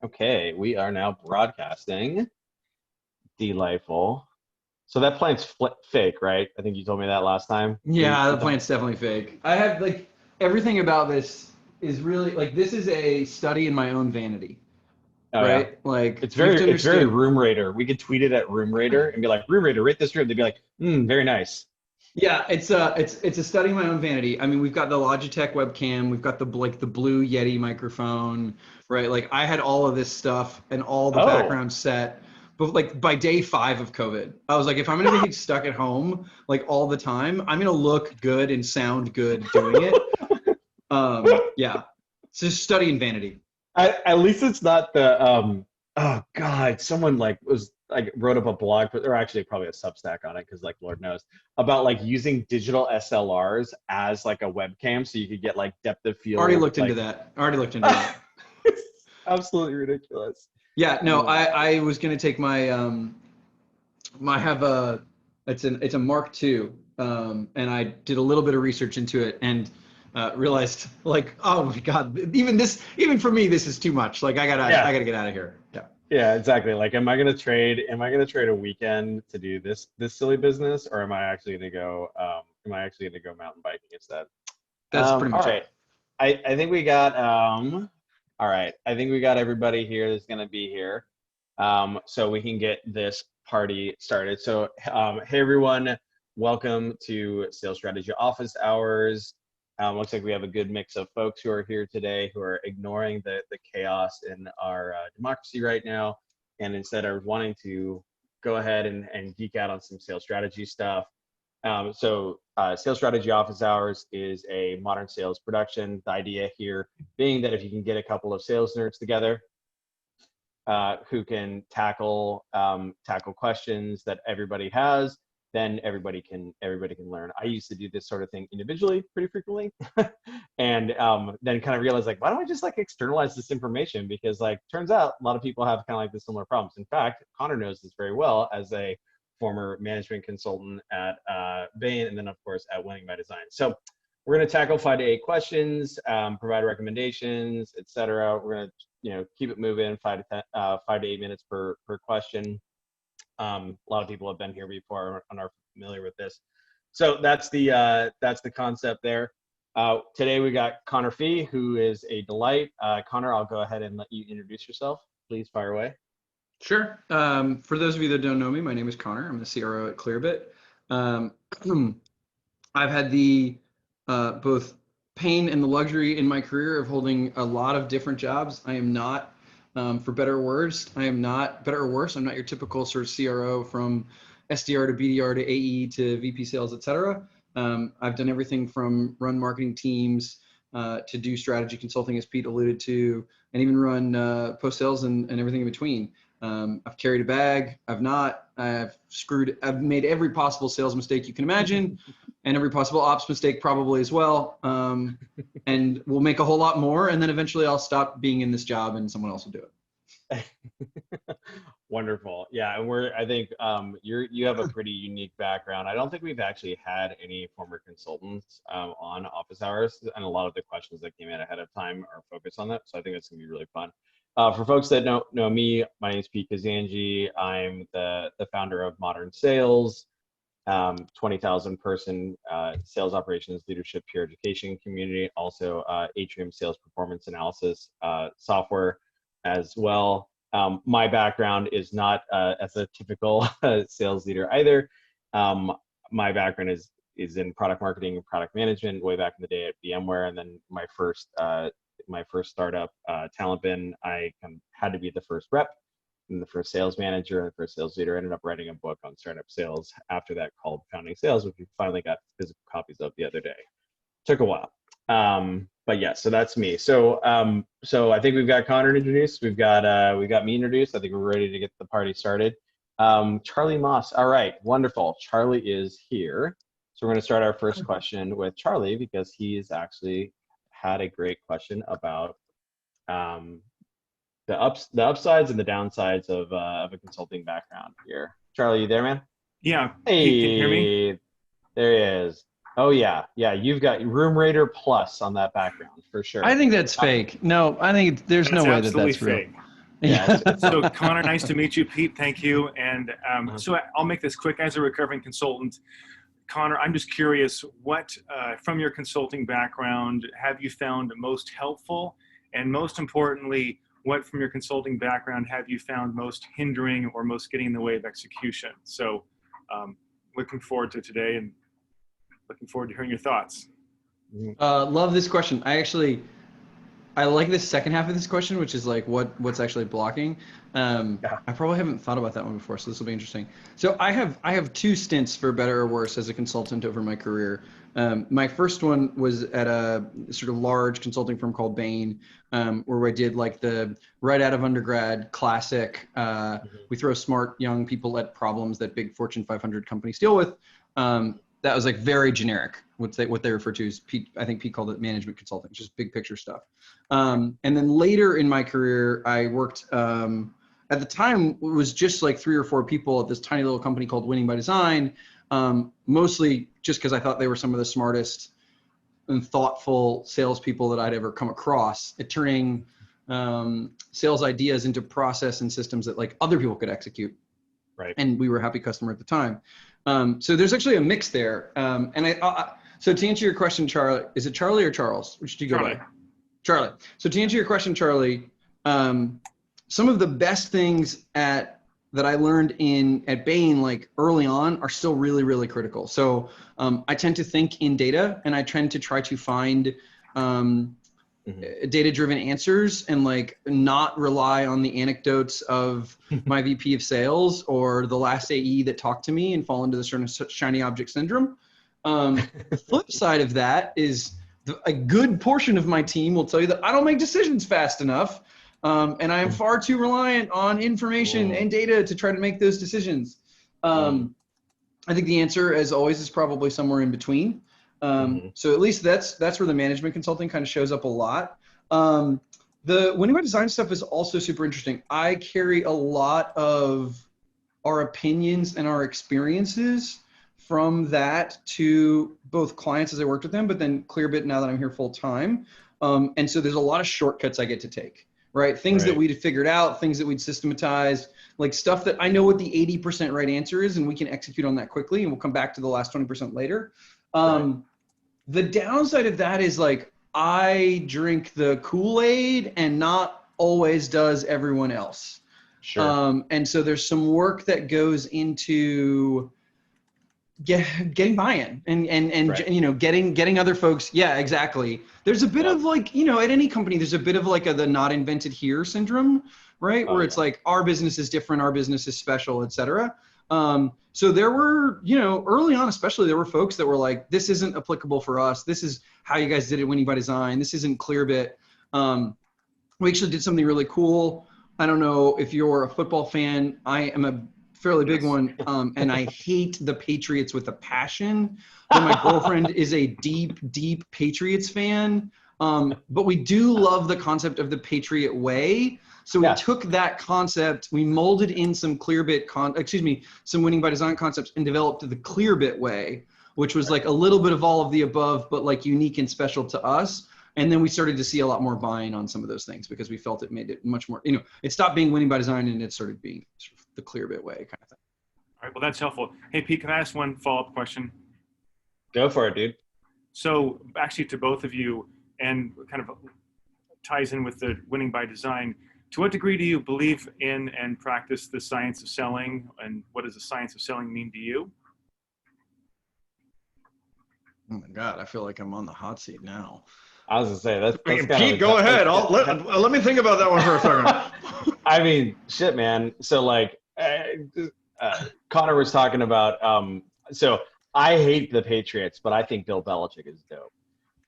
Okay, we are now broadcasting. Delightful. So that plant's fake, right? I think you told me that last time. Yeah, the plant's definitely fake. I have like everything about this is really like this is a study in my own vanity, Oh yeah. right? Like It's you have to very understand. Room Raider. We could tweet it at Room Raider and be like, Room Raider, rate this room. They'd be like, very nice. Yeah, it's a study in my own vanity. I mean, we've got the Logitech webcam, we've got the blue Yeti microphone, right? Like I had all of this stuff and all the Oh. background set, but like by day 5 of COVID, I was like, if I'm gonna be stuck at home like all the time, I'm gonna look good and sound good doing it. Yeah, it's just study in vanity. At least it's not the oh god, someone like was like wrote up a blog, or actually probably a Substack on it because like Lord knows about like using digital SLRs as like a webcam so you could get like depth of Already field looked into like that. Already looked into that. it's absolutely ridiculous. Yeah, no, Oh my I was gonna take my I have a it's a Mark II, and I did a little bit of research into it and realized like, oh my God, even for me this is too much. Like yeah. I gotta get out of here. Yeah. Yeah, exactly. Like, am I gonna trade a weekend to do this silly business, or am I actually gonna go mountain biking instead? That's pretty All much it. right. I think we got all right. I think we got everybody here that's gonna be here. So we can get this party started. So hey everyone, welcome to Sales Strategy Office Hours. Looks like we have a good mix of folks who are here today who are ignoring the chaos in our democracy right now, and instead are wanting to go ahead and geek out on some sales strategy stuff. Sales Strategy Office Hours is a modern sales production. The idea here being that if you can get a couple of sales nerds together who can tackle questions that everybody has, then everybody can learn. I used to do this sort of thing individually pretty frequently, and then kind of realized like, why don't I just like externalize this information? Because like turns out a lot of people have kind of like the similar problems. In fact, Connor knows this very well as a former management consultant at Bain, and then of course at Winning by Design. So we're going to tackle 5 to 8 questions, provide recommendations, etc. We're going to keep it moving, 5 to 8 minutes per question. A lot of people have been here before and are familiar with this. So that's the concept there. Today we got Connor Fee, who is a delight. Connor, I'll go ahead and let you introduce yourself. Please fire away. Sure. For those of you that don't know me, my name is Connor. I'm the CRO at Clearbit. I've had the both pain and the luxury in my career of holding a lot of different jobs. I am not, for better or worse, I am not better or worse. I'm not your typical sort of CRO from SDR to BDR to AE to VP sales, et cetera. I've done everything from run marketing teams to do strategy consulting, as Pete alluded to, and even run post sales and everything in between. I've carried a bag. I've not. I've made every possible sales mistake you can imagine, and every possible ops mistake probably as well. And we'll make a whole lot more, and then eventually I'll stop being in this job, and someone else will do it. Wonderful. Yeah, and I think you have a pretty unique background. I don't think we've actually had any former consultants on office hours, and a lot of the questions that came in ahead of time are focused on that. So I think it's gonna be really fun. For folks that don't know me, my name is Pete Kazanji. I'm the founder of Modern Sales, 20,000 person sales operations leadership peer education community, also Atrium sales performance analysis software as well. My background is not as a typical sales leader either. My background is in product marketing and product management way back in the day at VMware, and then my first startup, TalentBin, I had to be the first rep and the first sales manager and the first sales leader. I ended up writing a book on startup sales after that called Founding Sales, which we finally got physical copies of the other day. Took a while. But yeah, so that's me. So I think we've got Connor introduced. We've got me introduced. I think we're ready to get the party started. Charlie Moss. All right, wonderful. Charlie is here. So we're going to start our first question with Charlie because he's actually had a great question about the upsides and the downsides of a consulting background here. Charlie, you there, man? Yeah. Hey, Pete, can you hear me? There he is. Oh yeah, you've got Room Raider Plus on that background for sure. I think that's fake. No, I think there's That's no way that absolutely that's real. fake. Yeah. So Connor, nice to meet you. Pete, thank you. And so I'll make this quick. As a recovering consultant, Connor, I'm just curious, what from your consulting background have you found most helpful? And most importantly, what from your consulting background have you found most hindering or most getting in the way of execution? So looking forward to today and looking forward to hearing your thoughts. Love this question. I like the second half of this question, which is like what's actually blocking. I probably haven't thought about that one before, so this will be interesting. So I have two stints, for better or worse, as a consultant over my career. My first one was at a sort of large consulting firm called Bain, where I did like the right out of undergrad classic. We throw smart young people at problems that big Fortune 500 companies deal with. That was like very generic. What they refer to as I think Pete called it management consulting, just big picture stuff. And then later in my career, I worked, at the time, it was just like 3 or 4 people at this tiny little company called Winning by Design, mostly just because I thought they were some of the smartest and thoughtful salespeople that I'd ever come across at turning sales ideas into process and systems that like other people could execute. Right. And we were a happy customer at the time. So there's actually a mix there. So to answer your question, Charlie, is it Charlie or Charles? Which do you go by? Charlie. So to answer your question, Charlie, some of the best things that I learned at Bain, like early on, are still really, really critical. So I tend to think in data, and I tend to try to find data-driven answers and like not rely on the anecdotes of my VP of sales or the last AE that talked to me and fall into the sort of shiny object syndrome. The flip side of that is a good portion of my team will tell you that I don't make decisions fast enough. And I am far too reliant on information and data to try to make those decisions. I think the answer, as always, is probably somewhere in between. So at least that's where the management consulting kind of shows up a lot. The Winning by Design stuff is also super interesting. I carry a lot of our opinions and our experiences from that to both clients as I worked with them, but then Clearbit now that I'm here full time. And so there's a lot of shortcuts I get to take, right? Things that we'd figured out, things that we'd systematized, like stuff that I know what the 80% right answer is, and we can execute on that quickly, and we'll come back to the last 20% later. The downside of that is like, I drink the Kool-Aid and not always does everyone else. Sure. And so there's some work that goes into getting buy-in and you know, getting other folks. Yeah, exactly. There's a bit of like, you know, at any company, there's a bit of like the not invented here syndrome, right? Where it's like, our business is different, our business is special, et cetera. So there were, you know, early on, especially, there were folks that were like, this isn't applicable for us. This is how you guys did it Winning by Design. This isn't Clearbit. We actually did something really cool. I don't know if you're a football fan. I am a fairly big one. And I hate the Patriots with a passion. But my girlfriend is a deep, deep Patriots fan. But we do love the concept of the Patriot way. So we took that concept, we molded in some Clearbit, some Winning by Design concepts, and developed the Clearbit way, which was like a little bit of all of the above, but like unique and special to us. And then we started to see a lot more buy-in on some of those things because we felt it made it much more, you know, it stopped being Winning by Design and it started being sort of the Clearbit way kind of thing. All right, well, that's helpful. Hey, Pete, can I ask one follow-up question? Go for it, dude. So actually to both of you, and kind of ties in with the Winning by Design, to what degree do you believe in and practice the science of selling, and what does the science of selling mean to you? Oh my God, I feel like I'm on the hot seat now. I was gonna say that's Pete, go ahead. Let me think about that one for a second. I mean, shit, man. So like, Connor was talking about. So I hate the Patriots, but I think Bill Belichick is dope,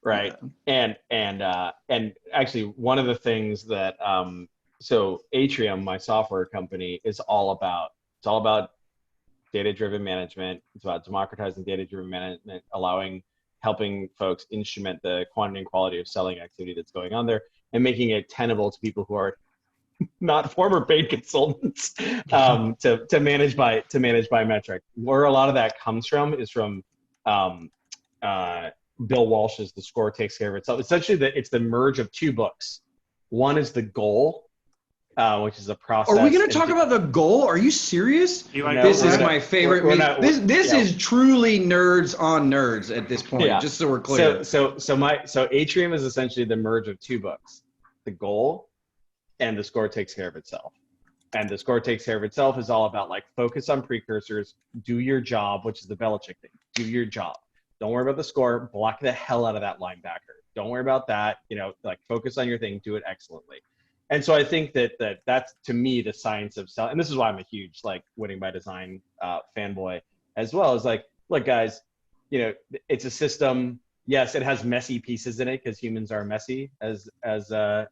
right? Yeah. And actually, one of the things that so Atrium, my software company, is all about. It's all about data-driven management. It's about democratizing data-driven management, helping folks instrument the quantity and quality of selling activity that's going on there, and making it tenable to people who are not former paid consultants to manage by metric. Where a lot of that comes from is from Bill Walsh's The Score Takes Care of Itself. Essentially, it's the merge of two books. One is The Goal, which is a process. Are we going to talk about the goal? Are you serious? You like This is my favorite. This yeah. is truly nerds on nerds at this point. Yeah. Just so we're clear. So Atrium is essentially the merge of two books: the goal and the score takes care of itself. And the score takes care of itself is all about like focus on precursors, do your job, which is the Belichick thing. Do your job. Don't worry about the score. Block the hell out of that linebacker. Don't worry about that. You know, like focus on your thing. Do it excellently. And so I think that's to me the science of selling. And this is why I'm a huge like winning by design fanboy as well. As like, look, guys, you know, it's a system. Yes, it has messy pieces in it because humans are messy, as my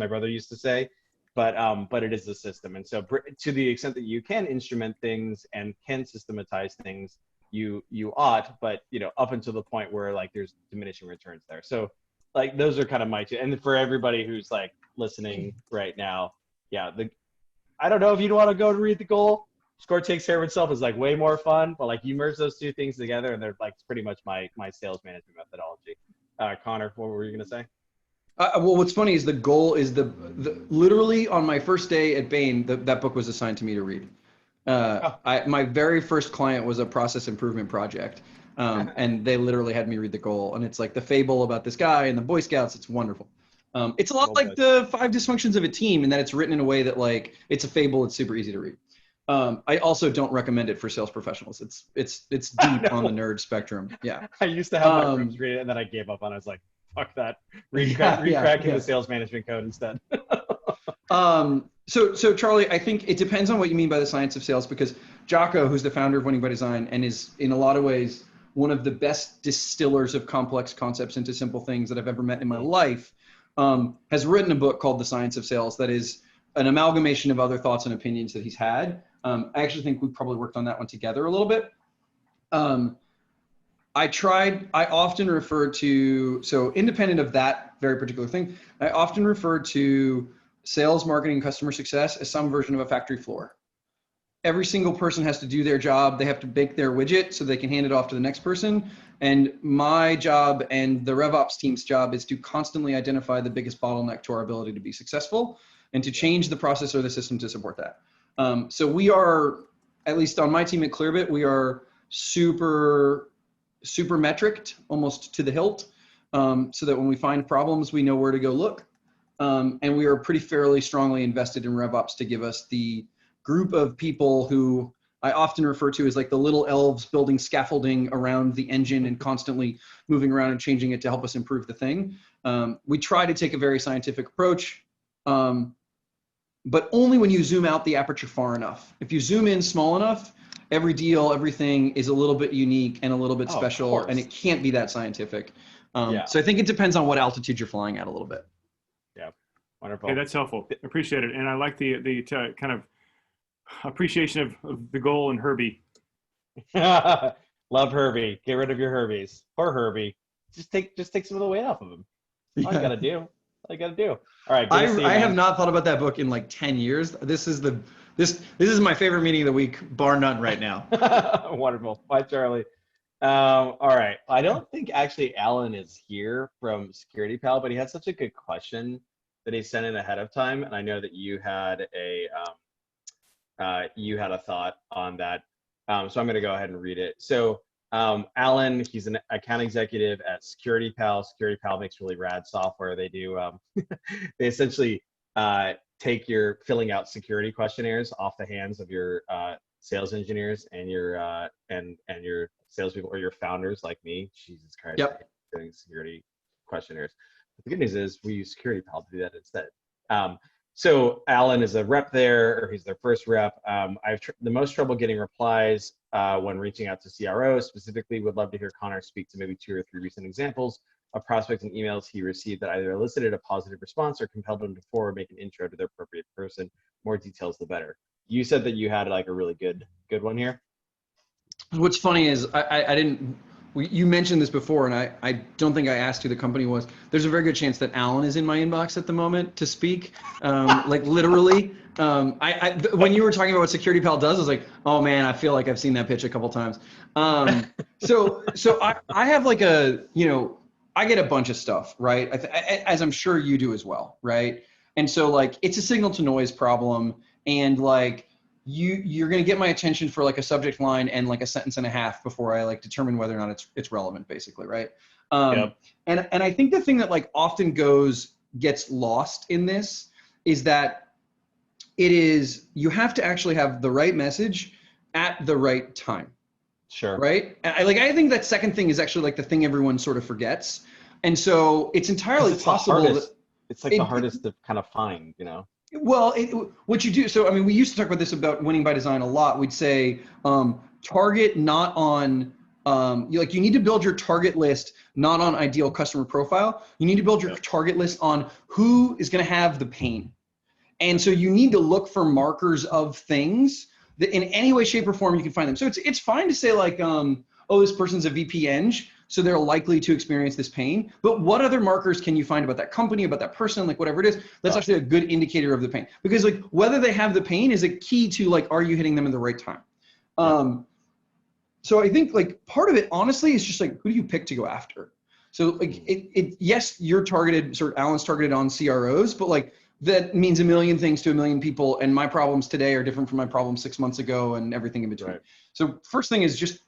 brother used to say. But it is a system, and so to the extent that you can instrument things and can systematize things, you ought. But you know, up until the point where like there's diminishing returns there. So like those are kind of my two. And for everybody who's like listening right now, yeah, I don't know if you'd want to go to read the goal. Score takes care of itself is like way more fun, but like you merge those two things together, and they're like pretty much my sales management methodology. Connor, what were you gonna say? Well, what's funny is the goal is the literally on my first day at Bain, that book was assigned to me to read. My very first client was a process improvement project, and they literally had me read the goal. And it's like the fable about this guy and the Boy Scouts. It's wonderful. It's a lot like the 5 dysfunctions of a team in that it's written in a way that like it's a fable. It's super easy to read. I also don't recommend it for sales professionals. It's deep on the nerd spectrum. Yeah. I used to have my friends read it, and then I gave up on it. I was like, fuck that. Cracking the sales management code instead. So Charlie, I think it depends on what you mean by the science of sales, because Jocko, who's the founder of Winning by Design and is in a lot of ways one of the best distillers of complex concepts into simple things that I've ever met in my life, has written a book called The Science of Sales that is an amalgamation of other thoughts and opinions that he's had. I actually think we probably worked on that one together a little bit. I often refer to, so independent of that very particular thing, I often refer to sales, marketing, customer success as some version of a factory floor. Every single person has to do their job. They have to bake their widget so they can hand it off to the next person. And my job and the RevOps team's job is to constantly identify the biggest bottleneck to our ability to be successful and to change the process or the system to support that. So we are, at least on my team at Clearbit, we are super metriced, almost to the hilt, so that when we find problems, we know where to go look. And we are pretty fairly strongly invested in RevOps to give us the group of people who I often refer to as like the little elves building scaffolding around the engine and constantly moving around and changing it to help us improve the thing. We try to take a very scientific approach, but only when you zoom out the aperture far enough. If you zoom in small enough, every deal, everything is a little bit unique and a little bit special, and it can't be that scientific. So I think it depends on what altitude you're flying at a little bit. Yeah, wonderful. Okay, that's helpful. Appreciate it. And I like the kind of appreciation of the goal and Herbie. Love Herbie. Get rid of your Herbies. Poor Herbie. Just take some of the weight off of him. All you gotta do. All you gotta do. All right. I have not thought about that book in like 10 years. This is my favorite meeting of the week, bar none right now. Wonderful. Bye, Charlie. All right. I don't think actually Alan is here from Security Pal, but he had such a good question that he sent in ahead of time, and I know that you had a thought on that. So I'm going to go ahead and read it. So Alan, he's an account executive at Security Pal. Security Pal makes really rad software. They do, they essentially take your filling out security questionnaires off the hands of your sales engineers and your salespeople or your founders like me. Jesus Christ, yep. Doing security questionnaires. But the good news is we use Security Pal to do that instead. So Alan is a rep there, or he's their first rep. I have the most trouble getting replies when reaching out to CROs. Specifically, would love to hear Connor speak to maybe 2 or 3 recent examples of prospects and emails he received that either elicited a positive response or compelled him to forward make an intro to the appropriate person. More details, the better. You said that you had like a really good one here. What's funny is I didn't. You mentioned this before, and I don't think I asked who the company was. There's a very good chance that Alan is in my inbox at the moment to speak, like literally. When you were talking about what Security Pal does, I was like, oh man, I feel like I've seen that pitch a couple times. So I have like I get a bunch of stuff, right? As I'm sure you do as well, right? And so like, it's a signal to noise problem. And like, you're going to get my attention for like a subject line and like a sentence and a half before I like determine whether or not it's relevant, basically. Right. Yep. And I think the thing that like often gets lost in this is that you have to actually have the right message at the right time. Sure. Right. And I think that second thing is actually like the thing everyone sort of forgets. And so it's entirely possible that it's like the hardest to kind of find, you know? Well, what you do, so I mean, we used to talk about this about winning by design a lot. We'd say target not on, you need to build your target list not on ideal customer profile. You need to build your target list on who is going to have the pain. And so you need to look for markers of things that in any way, shape, or form you can find them. So it's fine to say like, oh, this person's a VP Eng, so they're likely to experience this pain. But what other markers can you find about that company, about that person, like whatever it is? That's actually a good indicator of the pain. Because like whether they have the pain is a key to like, are you hitting them in the right time? So I think like part of it, honestly, is just like, who do you pick to go after? So like yes, you're targeted, sort of Alan's targeted on CROs, but like that means a million things to a million people. And my problems today are different from my problems 6 months ago and everything in between. Right. So first thing is just,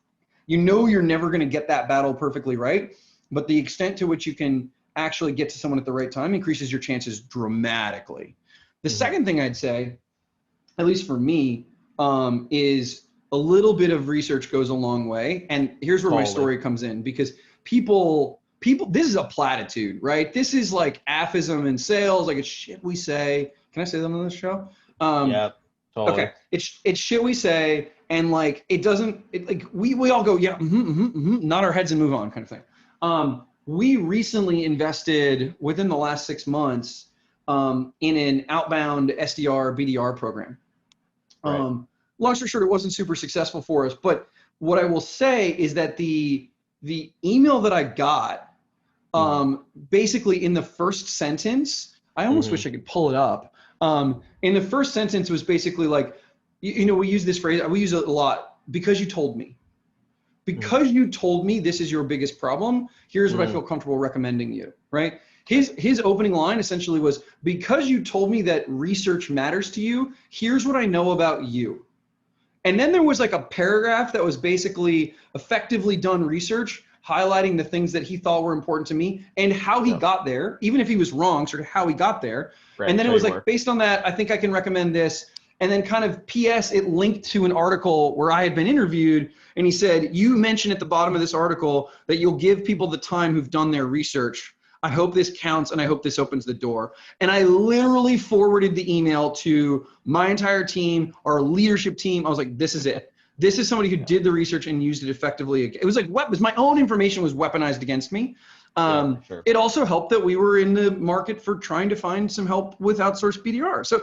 you're never going to get that battle perfectly right, but the extent to which you can actually get to someone at the right time increases your chances dramatically. The second thing I'd say, at least for me, is a little bit of research goes a long way. And here's where my story comes in, because people, this is a platitude, right? This is like aphism in sales, like it's shit we say. Can I say that on this show? Yeah, totally. Okay, it's shit we say. And like, we all go, yeah, nod our heads and move on kind of thing. We recently invested within the last 6 months in an outbound SDR, BDR program. Right. Long story short, it wasn't super successful for us. But what I will say is that the email that I got, basically in the first sentence, I almost wish I could pull it up. In the first sentence was basically like, we use this phrase, we use it a lot, because you told me. Because you told me this is your biggest problem, here's what I feel comfortable recommending you, right? His opening line essentially was, because you told me that research matters to you, here's what I know about you. And then there was like a paragraph that was basically effectively done research, highlighting the things that he thought were important to me and how he got there, even if he was wrong, sort of how he got there. Right, and then it was like, based on that, I think I can recommend this. And then kind of PS, it linked to an article where I had been interviewed, and he said, you mentioned at the bottom of this article that you'll give people the time who've done their research. I hope this counts, and I hope this opens the door. And I literally forwarded the email to my entire team, our leadership team. I was like, this is it. This is somebody who did the research and used it effectively. It was like, my own information was weaponized against me. Sure. It also helped that we were in the market for trying to find some help with outsourced BDR. So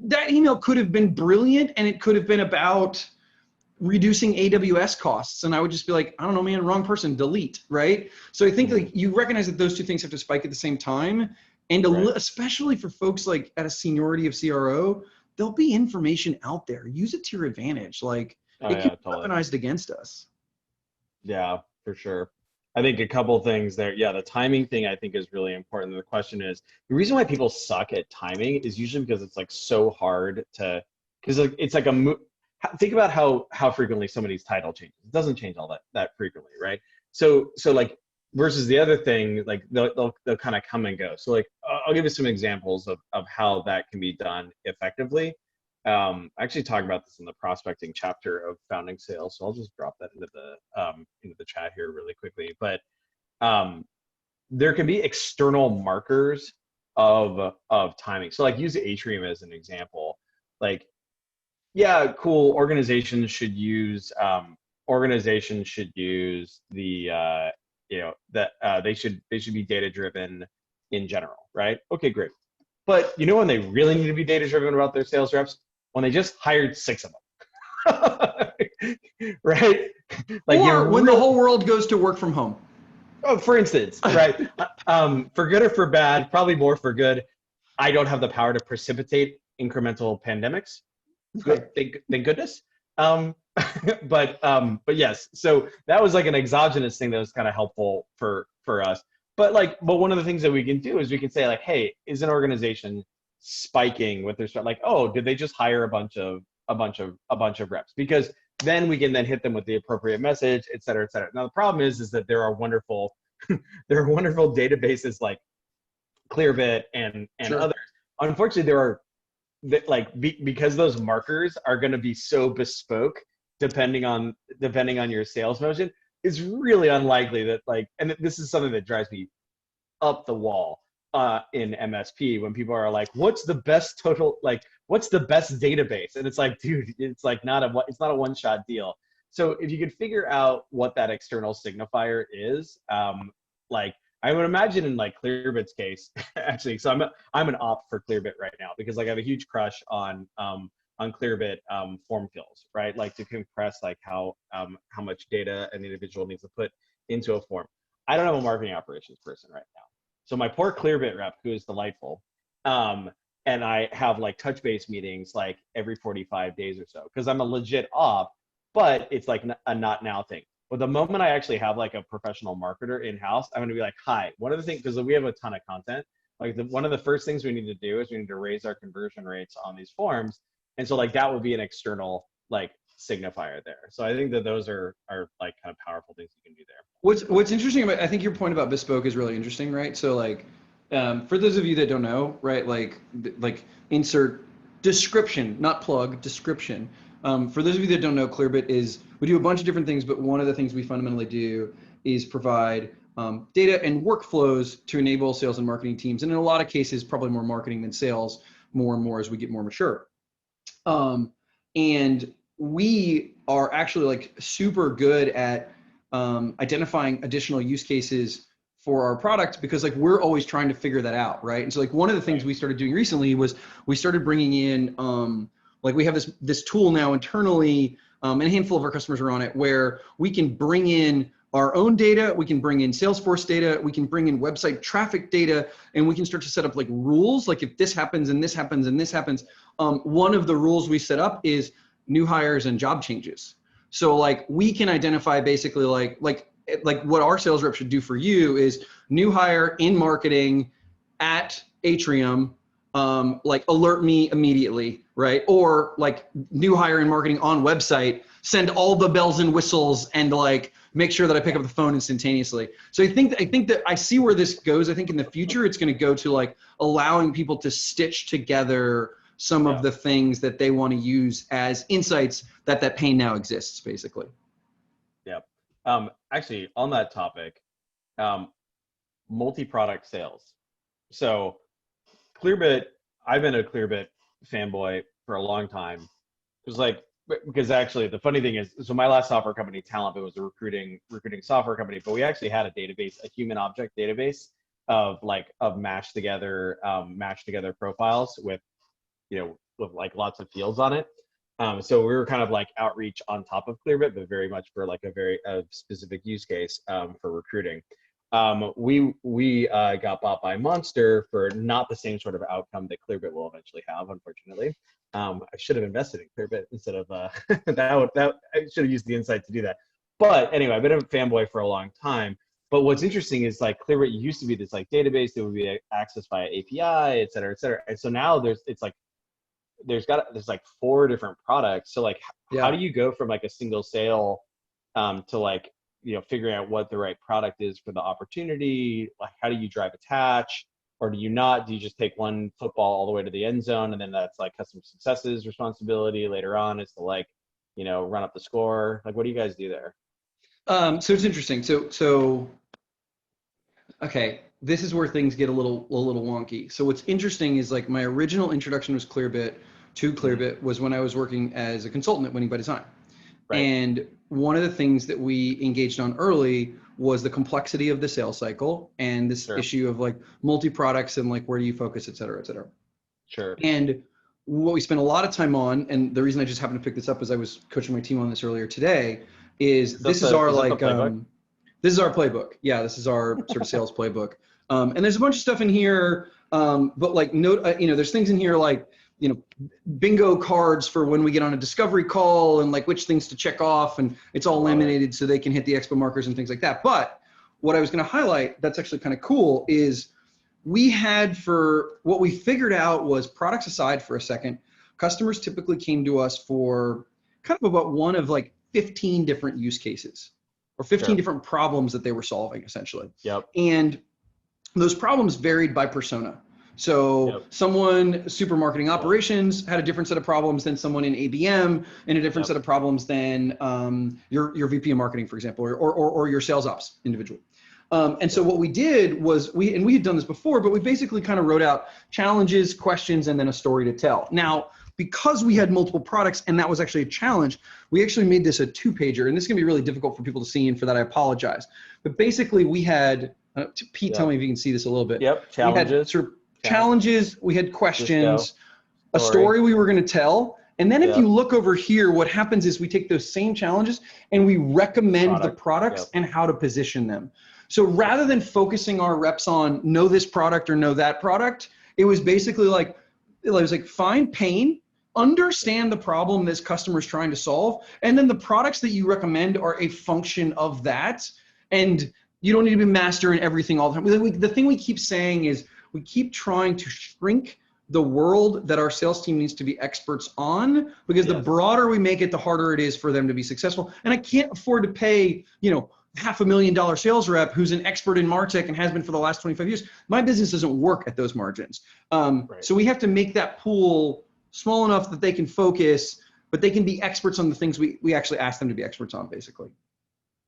that email could have been brilliant, and it could have been about reducing AWS costs. And I would just be like, I don't know, man, wrong person, delete, right? So I think like you recognize that those two things have to spike at the same time. And especially for folks like at a seniority of CRO, there'll be information out there. Use it to your advantage. Like it can be weaponized against us. Yeah, for sure. I think a couple things there. Yeah, the timing thing I think is really important. The question is, the reason why people suck at timing is usually because it's like so hard to, because it's like think about how frequently somebody's title changes. It doesn't change all that frequently, right? So like versus the other thing, like they'll kind of come and go. So like I'll give you some examples of how that can be done effectively. I actually talk about this in the prospecting chapter of Founding Sales, so I'll just drop that into the chat here really quickly. But there can be external markers of timing. So like use Atrium as an example. Like, yeah, cool. Organizations should use the they should be data driven in general, right? Okay, great. But you know when they really need to be data driven about their sales reps? When they just hired 6 of them, right? Like, or when the whole world goes to work from home. Oh, for instance, right? For good or for bad, probably more for good. I don't have the power to precipitate incremental pandemics. Good, thank goodness. But yes, so that was like an exogenous thing that was kind of helpful for us. But one of the things that we can do is we can say like, hey, is an organization spiking with their start, like, oh, did they just hire a bunch of reps? Because then we can then hit them with the appropriate message, et cetera, et cetera. Now the problem is that there are wonderful databases like Clearbit and Sure. others. Unfortunately, there are because those markers are going to be so bespoke depending on your sales motion. It's really unlikely that and this is something that drives me up the wall in MSP when people are like, what's the best database? And it's like, dude, it's not a one-shot deal. So if you could figure out what that external signifier is, I would imagine in Clearbit's case, actually, so I'm an op for Clearbit right now because I have a huge crush on Clearbit form fills, right? To compress how much data an individual needs to put into a form. I don't have a marketing operations person right now. So my poor Clearbit rep, who is delightful, and I have touch base meetings every 45 days or so because I'm a legit op, but it's a not now thing. But the moment I actually have a professional marketer in-house, I'm going to be like, hi, one of the things, because we have a ton of content, one of the first things we need to do is we need to raise our conversion rates on these forms. And so that would be an external signifier there. So I think that those are kind of powerful things you can do there. What's interesting about, I think your point about bespoke is really interesting, right? So for those of you that don't know, right, insert description, not plug, description. For those of you that don't know, Clearbit we do a bunch of different things, but one of the things we fundamentally do is provide data and workflows to enable sales and marketing teams. And in a lot of cases, probably more marketing than sales, more and more as we get more mature. And we are actually super good at identifying additional use cases for our product because we're always trying to figure that out, right? And so one of the things we started doing recently was we started bringing in we have this tool now internally, and a handful of our customers are on it, where we can bring in our own data, we can bring in Salesforce data, we can bring in website traffic data, and we can start to set up rules. If this happens and this happens and this happens, one of the rules we set up is new hires and job changes. So we can identify basically what our sales rep should do for you is new hire in marketing at Atrium, alert me immediately, right? Or new hire in marketing on website, send all the bells and whistles and make sure that I pick up the phone instantaneously. So I think that I see where this goes. I think in the future, it's going to go to allowing people to stitch together some of the things that they want to use as insights that pain now exists, basically. Yeah. Actually, on that topic, multi-product sales. So Clearbit, I've been a Clearbit fanboy for a long time. Because actually the funny thing is, so my last software company, Talent, it was a recruiting software company, but we actually had a database, a human object database of mashed together profiles with lots of fields on it. So we were kind of outreach on top of Clearbit, but very much for a very specific use case for recruiting. We got bought by Monster for not the same sort of outcome that Clearbit will eventually have, unfortunately. I should have invested in Clearbit instead of I should have used the insight to do that. But anyway, I've been a fanboy for a long time. But what's interesting is Clearbit used to be this database that would be accessed via API, et cetera, et cetera. And so now there's 4 different products. So how do you go from a single sale to figuring out what the right product is for the opportunity? How do you drive attach, or do you not? Do you just take one football all the way to the end zone, and then that's customer success's responsibility later on is to run up the score? What do you guys do there? So it's interesting. So okay, this is where things get a little wonky. So what's interesting is my original introduction to Clearbit was when I was working as a consultant at Winning by Design. Right. And one of the things that we engaged on early was the complexity of the sales cycle and this issue of multi-products and where do you focus, et cetera, et cetera. Sure. And what we spent a lot of time on, and the reason I just happened to pick this up is I was coaching my team on this earlier today, is this is our playbook. Yeah, this is our sort of sales playbook. And there's a bunch of stuff in here, but there's things in here bingo cards for when we get on a discovery call and which things to check off, and it's all laminated so they can hit the expo markers and things like that. But what I was going to highlight that's actually kind of cool is we had for what we figured out was, products aside for a second, customers typically came to us for kind of about one of like 15 different use cases or 15 different problems that they were solving essentially. Yep. And those problems varied by persona. So someone super marketing operations had a different set of problems than someone in ABM, and a different set of problems than your VP of marketing, for example, or your sales ops individual. And so what we did was we had done this before, but we basically kind of wrote out challenges, questions, and then a story to tell. Now, because we had multiple products and that was actually a challenge, we actually made this a 2-pager, and this is gonna be really difficult for people to see, and for that I apologize. But basically we had, Pete, tell me if you can see this a little bit. Yep, challenges. We had sort of challenges, we had questions, a story we were gonna tell. And then if you look over here, what happens is we take those same challenges and we recommend the products and how to position them. So rather than focusing our reps on know this product or know that product, it was basically like, find pain, understand the problem this customer is trying to solve, and then the products that you recommend are a function of that. And you don't need to be master in everything all the time. The thing we keep saying is we keep trying to shrink the world that our sales team needs to be experts on, because the broader we make it, the harder it is for them to be successful. And I can't afford to pay, $500,000 sales rep who's an expert in MarTech and has been for the last 25 years. My business doesn't work at those margins. So we have to make that pool small enough that they can focus, but they can be experts on the things we actually ask them to be experts on, basically.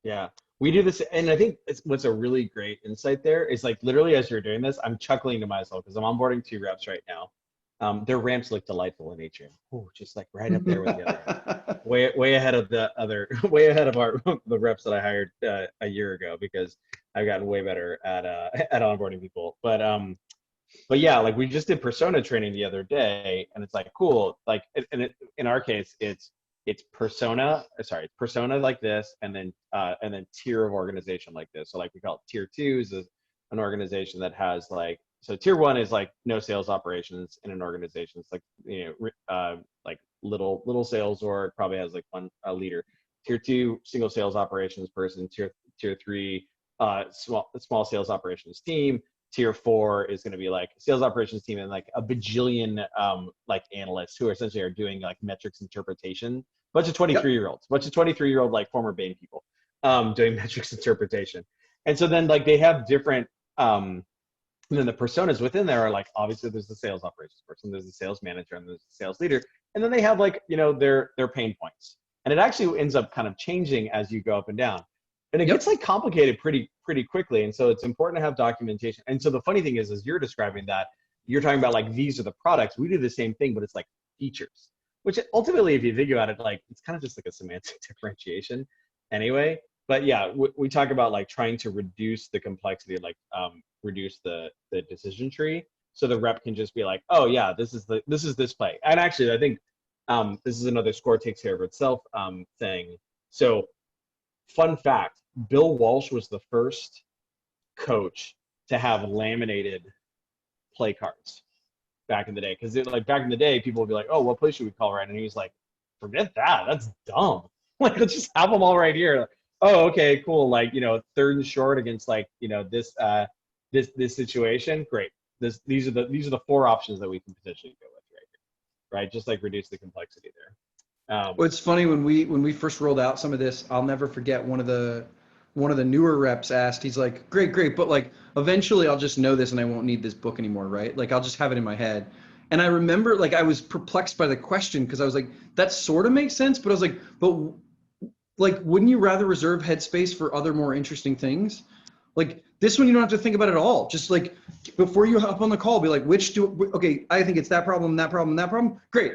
Yeah, we do this. And I think what's a really great insight there is, like, literally as you're doing this, I'm chuckling to myself because I'm onboarding 2 reps right now. Their ramps look delightful in Atrium. Oh, just like right up there with the other. way ahead of the other, way ahead of the reps that I hired a year ago, because I've gotten way better at onboarding people. But yeah, like we just did persona training the other day, and it's like cool. Like, in our case, it's persona like this, and then tier of organization like this. So like we call it tier 2 is an organization that has like, so tier 1 is like no sales operations in an organization. It's like, like little sales org, probably has like a leader. Tier 2, single sales operations person. Tier 3, small sales operations team. Tier 4 is going to be like sales operations team and like a bajillion like analysts who essentially are doing like metrics interpretation. Bunch of 23-year-olds, like former Bain people doing metrics interpretation. And so then like they have different, and then the personas within there are like, obviously there's the sales operations person, there's the sales manager, and there's the sales leader. And then they have like, their pain points. And it actually ends up kind of changing as you go up and down. And it gets like complicated pretty quickly. And so it's important to have documentation. And so the funny thing is, as you're describing that, you're talking about like, these are the products. We do the same thing, but it's like features, which ultimately, if you think about it, like it's kind of just like a semantic differentiation anyway. But yeah, we talk about like trying to reduce the complexity, like reduce the decision tree, so the rep can just be like, oh yeah, this is this play. And actually, I think this is another score takes care of itself thing. So fun fact, Bill Walsh was the first coach to have laminated play cards back in the day. Because like back in the day, people would be like, oh, what play should we call, right? And he's like, forget that, that's dumb. Like, let's just have them all right here. Like, oh, okay, cool. Like, 3rd and short against like, this situation. Great. These are the 4 options that we can potentially go with right here, right? Just like reduce the complexity there. Well, it's funny, when we first rolled out some of this, I'll never forget one of the newer reps asked, he's like, great, but like eventually I'll just know this and I won't need this book anymore, right? Like I'll just have it in my head. And I remember like I was perplexed by the question, because I was like, that sort of makes sense, but I was like, but like, wouldn't you rather reserve headspace for other more interesting things? Like this one, you don't have to think about it at all. Just like before you hop on the call, be like, okay, I think it's that problem, that problem, that problem. Great.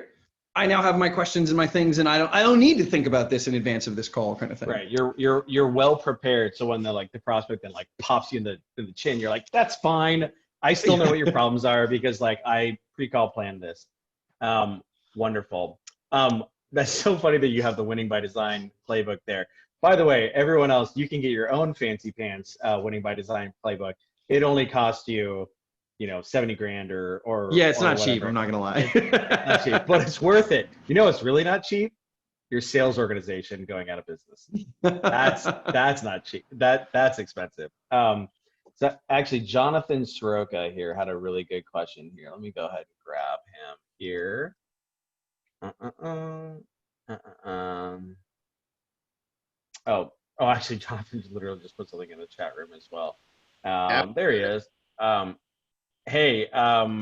I now have my questions and my things, and I don't need to think about this in advance of this call, kind of thing. Right. You're well prepared. So when the prospect then like pops you in the chin, you're like, that's fine. I still know what your problems are, because like I pre-call planned this. Wonderful. That's so funny that you have the Winning by Design playbook there. By the way, everyone else, you can get your own fancy pants Winning by Design playbook. It only costs you, $70,000 or yeah, it's not whatever. cheap. I'm not gonna lie. Not cheap, but it's worth it. It's really not cheap. Your sales organization going out of business. That's not cheap. That's expensive. So So actually, Jonathan Soroka here had a really good question here. Let me go ahead and grab him here. Actually, Jonathan literally just put something in the chat room as well. There he is. Hey, I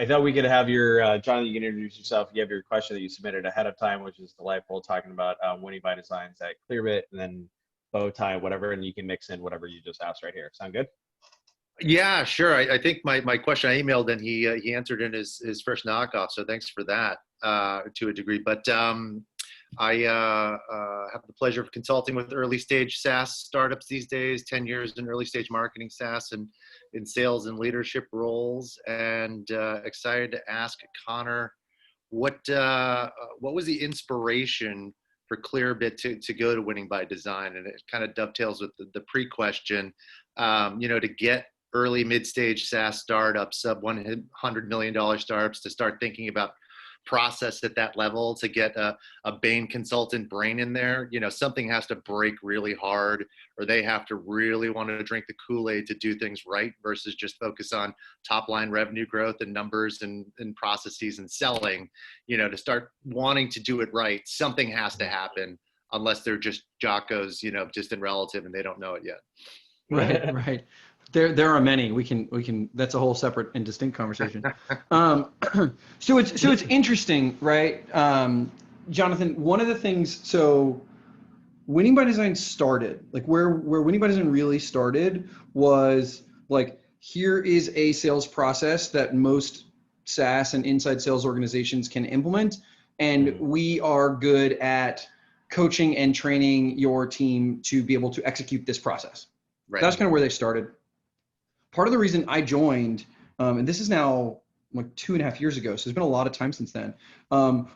thought we could have your Jonathan. You can introduce yourself. You have your question that you submitted ahead of time, which is delightful, talking about winning by designs at Clearbit, and then bow tie, whatever, and you can mix in whatever you just asked right here. Sound good? Yeah, sure. I think my question I emailed and he answered in his first knockoff. So thanks for that to a degree. But I have the pleasure of consulting with early stage SaaS startups these days, 10 years in early stage marketing SaaS and in sales and leadership roles. And excited to ask Connor, what was the inspiration for Clearbit to go to winning by design? And it kind of dovetails with the pre-question, to get early mid-stage SaaS startups, sub $100 million startups, to start thinking about process at that level, to get a Bain consultant brain in there. Something has to break really hard, or they have to really want to drink the Kool-Aid to do things right versus just focus on top line revenue growth and numbers and processes and selling. To start wanting to do it right, something has to happen, unless they're just jockos, distant relative, and they don't know it yet. Right. There are many. We can. That's a whole separate and distinct conversation. So it's interesting, right, Jonathan? One of the things. So, winning by design started, like where winning by design really started was like, here is a sales process that most SaaS and inside sales organizations can implement, and we are good at coaching and training your team to be able to execute this process. Right. That's kind of where they started. Part of the reason I joined, and this is now like 2.5 years ago, so there's been a lot of time since then,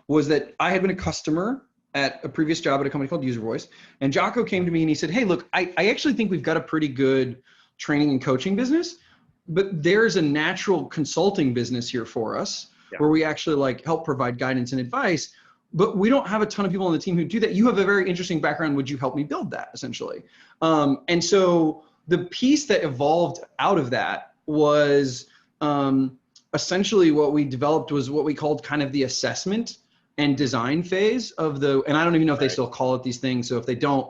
was that I had been a customer at a previous job at a company called User Voice, and Jocko came to me and he said, hey, look, I actually think we've got a pretty good training and coaching business, but there's a natural consulting business here for us where we actually like help provide guidance and advice, but we don't have a ton of people on the team who do that. You have a very interesting background. Would you help me build that, essentially? And so the piece that evolved out of that was essentially what we developed was what we called kind of the assessment and design phase of and I don't even know if they still call it these things. So if they don't,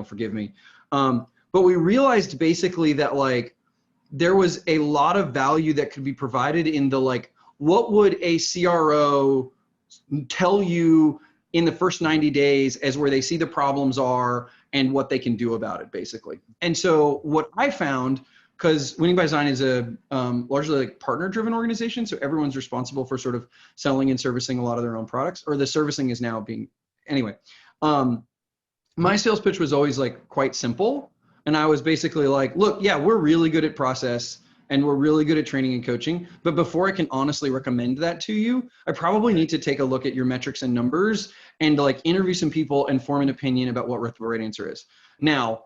forgive me. But we realized basically that like there was a lot of value that could be provided in the what would a CRO tell you in the first 90 days as where they see the problems are and what they can do about it, basically. And so what I found, because Winning by Design is a largely partner-driven organization, so everyone's responsible for sort of selling and servicing a lot of their own products, or the servicing is now being, anyway. My sales pitch was always quite simple, and I was basically like, look, yeah, we're really good at process, and we're really good at training and coaching, but before I can honestly recommend that to you, I probably need to take a look at your metrics and numbers and interview some people and form an opinion about what the right answer is. Now,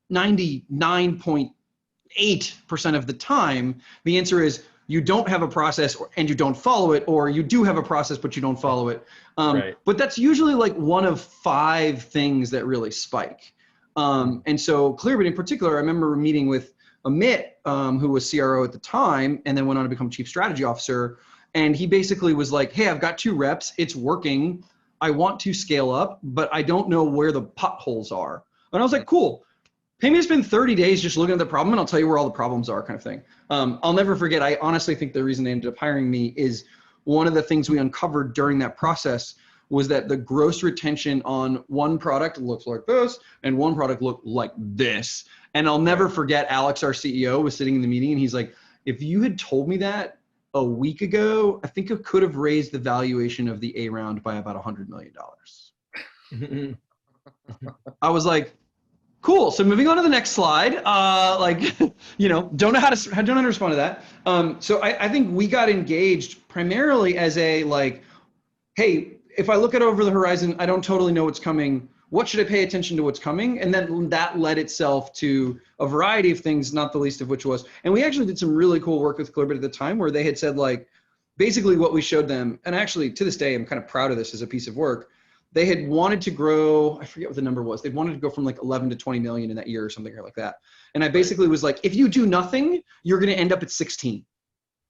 99.8% of the time, the answer is you don't have a process and you don't follow it, or you do have a process but you don't follow it. But that's usually one of 5 things that really spike. And so Clearbit in particular, I remember meeting with Amit, who was CRO at the time, and then went on to become Chief Strategy Officer. And he basically was like, hey, I've got 2 reps. It's working. I want to scale up, but I don't know where the potholes are. And I was like, cool. Pay me to spend 30 days just looking at the problem, and I'll tell you where all the problems are, kind of thing. I'll never forget. I honestly think the reason they ended up hiring me is one of the things we uncovered during that process was that the gross retention on one product looks like this, and one product looked like this. And I'll never forget, Alex, our CEO, was sitting in the meeting, and he's like, if you had told me that a week ago, I think it could have raised the valuation of the A round by about $100 million. I was like, cool. So moving on to the next slide. Don't know how to respond to that. So I think we got engaged primarily as a hey, if I look at over the horizon, I don't totally know what's coming. What should I pay attention to what's coming? And then that led itself to a variety of things, not the least of which was, and we actually did some really cool work with Clearbit at the time where they had said basically what we showed them, and actually to this day, I'm kind of proud of this as a piece of work. they had wanted to grow, I forget what the number was. They wanted to go from like 11 to 20 million in that year or something like that. And I basically was like, if you do nothing, you're going to end up at 16.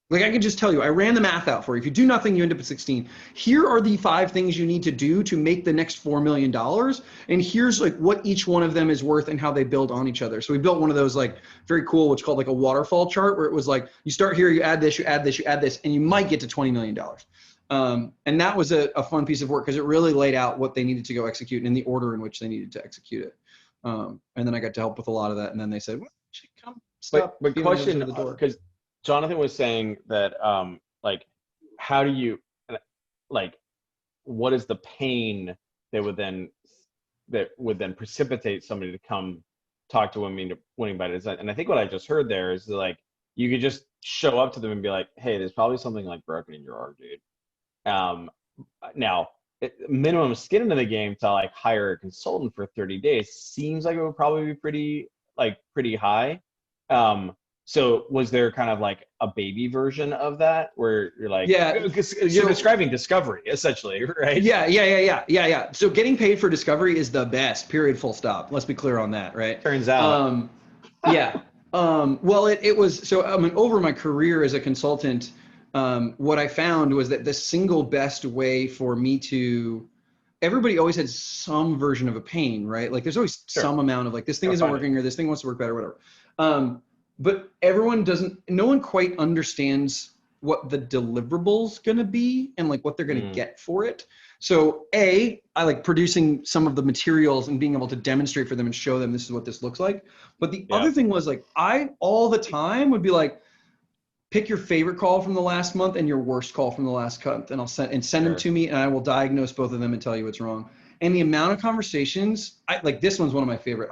Like I can just tell you, I ran the math out for you. If you do nothing, you end up at 16. Here are the 5 things you need to do to make the next $4 million. And here's like what each one of them is worth and how they build on each other. So we built one of those like very cool, what's called like a waterfall chart, where it was like, you start here, you add this, you add this, you add this, and you might get to $20 million. And that was a fun piece of work because it really laid out what they needed to go execute and in the order in which they needed to execute it. And then I got to help with a lot of that. And then they said, well, come stop. But question, because Jonathan was saying that, like, how do you, like, what is the pain that would then precipitate somebody to come talk to Winning by Design? And I think what I just heard there is like, you could just show up to them and be like, hey, there's probably something like broken in your org, dude. Now, minimum skin into the game to like hire a consultant for 30 days seems like it would probably be pretty high. So was there kind of like a baby version of that where you're like, because you're describing discovery essentially, right? Yeah. So getting paid for discovery is the best, period, full stop. Let's be clear on that, right? Turns out. Well, it was, so I mean, over my career as a consultant, what I found was that the single best way for me to, everybody always had some version of a pain, right? Like there's always some amount of like, this thing isn't working or this thing wants to work better, whatever. But no one quite understands what the deliverables going to be and like what they're going to get for it. So I like producing some of the materials and being able to demonstrate for them and show them this is what this looks like. But the other thing was like, I all the time would be like, pick your favorite call from the last month and your worst call from the last month, and I'll send them to me, and I will diagnose both of them and tell you what's wrong. And the amount of conversations, like this one's one of my favorite.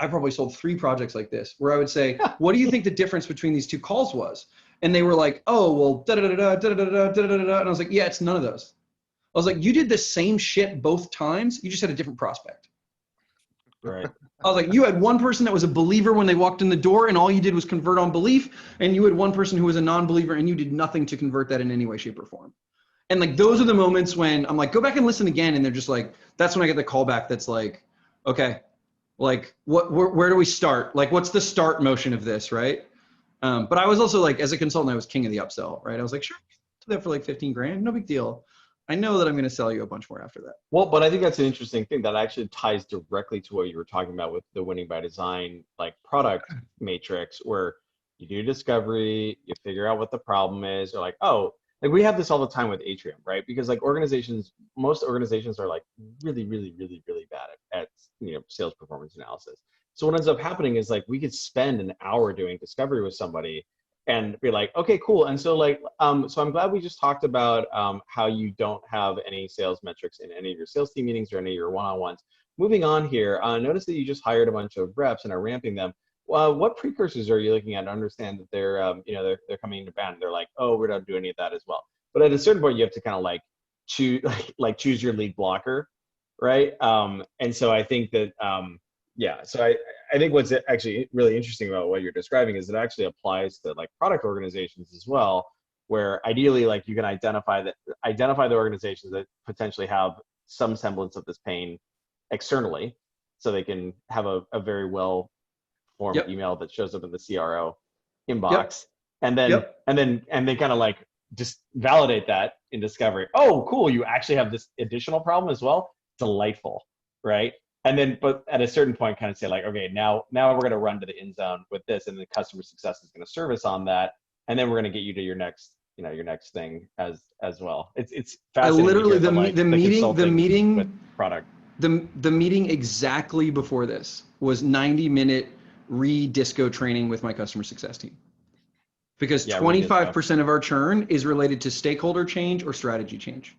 I probably sold 3 projects like this, where I would say, what do you think the difference between these 2 calls was? And they were like, oh, well, da-da-da-da, da-da-da-da, da-da-da-da. And I was like, yeah, it's none of those. I was like, you did the same shit both times. You just had a different prospect. Right. I was like, you had one person that was a believer when they walked in the door and all you did was convert on belief. And you had one person who was a non-believer and you did nothing to convert that in any way, shape, or form. And like, those are the moments when I'm like, go back and listen again. And they're just like, that's when I get the callback that's like, okay, like where do we start? Like, what's the start motion of this, right? But I was also like, as a consultant, I was king of the upsell, right? I was like, sure, do that for like 15 grand, no big deal. I know that I'm going to sell you a bunch more after that. Well, but I think that's an interesting thing that actually ties directly to what you were talking about with the Winning by Design, like product matrix, where you do discovery, you figure out what the problem is. You're like, oh, like we have this all the time with Atrium, right? Because like most organizations are like really, really, really, really bad at sales performance analysis. So what ends up happening is like we could spend an hour doing discovery with somebody and be like, okay, cool. And so like, so I'm glad we just talked about how you don't have any sales metrics in any of your sales team meetings or any of your one-on-ones. Moving on here, notice that you just hired a bunch of reps and are ramping them. What precursors are you looking at to understand that they're coming into band? They're like, oh, we're not doing any of that as well. But at a certain point, you have to kind of like choose your lead blocker, right? And so I think that so I think what's actually really interesting about what you're describing is it actually applies to like product organizations as well, where ideally like you can identify the organizations that potentially have some semblance of this pain externally, so they can have a very well formed email that shows up in the CRO inbox, and then they kind of like just validate that in discovery. Oh, cool, you actually have this additional problem as well. Delightful, right? And then, but at a certain point, kind of say like, okay, now we're going to run to the end zone with this, and the customer success is going to service on that, and then we're going to get you to your next thing as well. It's fascinating. I literally the meeting with product. The meeting exactly before this was 90-minute re-disco training with my customer success team, because 25% of our churn is related to stakeholder change or strategy change.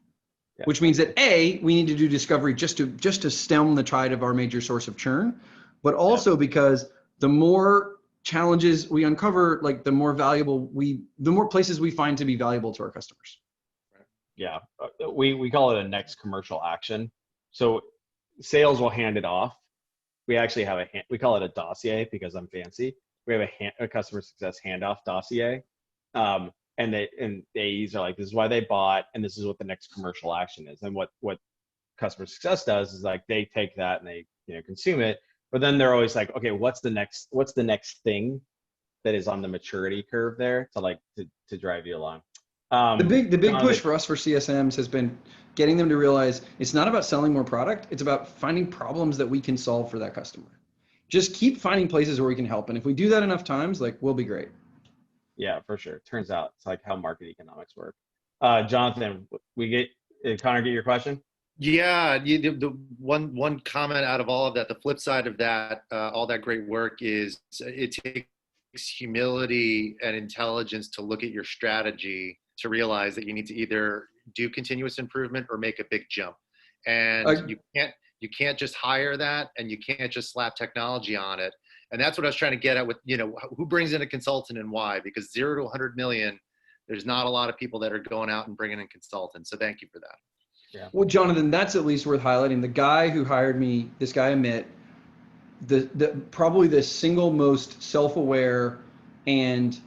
Which means that we need to do discovery just to stem the tide of our major source of churn, but also because the more challenges we uncover, like the more places we find to be valuable to our customers. Yeah, we call it a next commercial action. So sales will hand it off. We actually have we call it a dossier because I'm fancy. We have a customer success handoff dossier. And the AEs are like, this is why they bought, and this is what the next commercial action is. And what customer success does is like they take that and they consume it, but then they're always like, okay, what's the next thing that is on the maturity curve there to drive you along. The big push for us for CSMs has been getting them to realize it's not about selling more product. It's about finding problems that we can solve for that customer. Just keep finding places where we can help. And if we do that enough times, like, we'll be great. Yeah, for sure. Turns out it's like how market economics work. Jonathan, Connor, get your question? Yeah, the one comment out of all of that, the flip side of that, all that great work is it takes humility and intelligence to look at your strategy to realize that you need to either do continuous improvement or make a big jump. And you can't just hire that, and you can't just slap technology on it. And that's what I was trying to get at with, who brings in a consultant and why, because 0 to 100 million, there's not a lot of people that are going out and bringing in consultants. So thank you for that. Yeah. Well, Jonathan, that's at least worth highlighting. The guy who hired me, this guy Amit, probably the single most self-aware and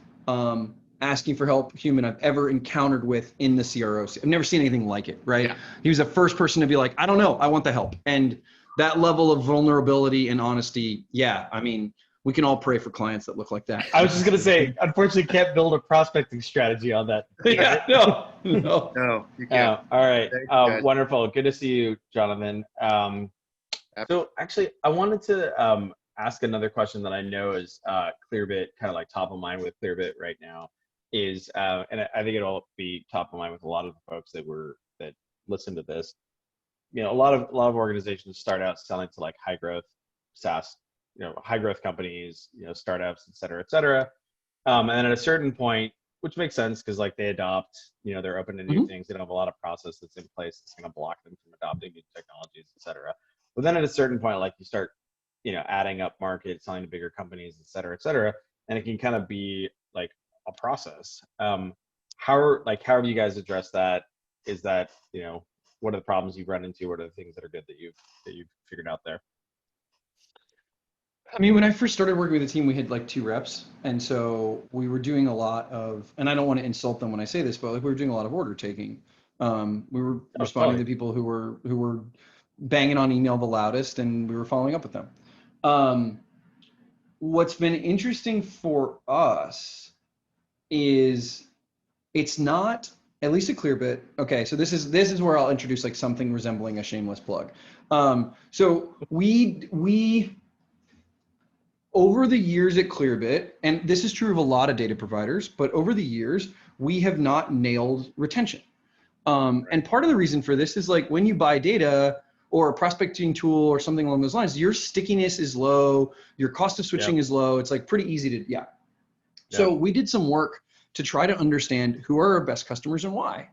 asking for help human I've ever encountered with in the CRO. I've never seen anything like it, right? Yeah. He was the first person to be like, I don't know, I want the help. And that level of vulnerability and honesty, yeah, I mean, we can all pray for clients that look like that. I was just going to say, unfortunately, can't build a prospecting strategy on that. Yeah, no, you can't. All right. Wonderful. Good to see you, Jonathan. So actually, I wanted to ask another question that I know is Clearbit, kind of like top of mind with Clearbit right now is, and I think it'll be top of mind with a lot of the folks that listen to this. A lot of organizations start out selling to like high growth SaaS, high growth companies, startups, et cetera, et cetera. And then at a certain point, which makes sense because like they adopt, they're open to new things. They don't have a lot of process that's in place that's going to block them from adopting new technologies, et cetera. But then at a certain point, like you start, adding up market, selling to bigger companies, et cetera, and it can kind of be like a process. How have you guys addressed that? Is that, what are the problems you've run into? What are the things that are good that you've figured out there? I mean, when I first started working with the team, we had like 2 reps. And so we were doing a lot of, and I don't want to insult them when I say this, but like we were doing a lot of order taking. We were responding to people who were banging on email the loudest, and we were following up with them. What's been interesting for us is it's not, at least at Clearbit. Okay, so this is where I'll introduce like something resembling a shameless plug. So we over the years at Clearbit, and this is true of a lot of data providers, but over the years we have not nailed retention. And part of the reason for this is like when you buy data or a prospecting tool or something along those lines, your stickiness is low, your cost of switching is low. It's like pretty easy to, So we did some work to try to understand who are our best customers and why,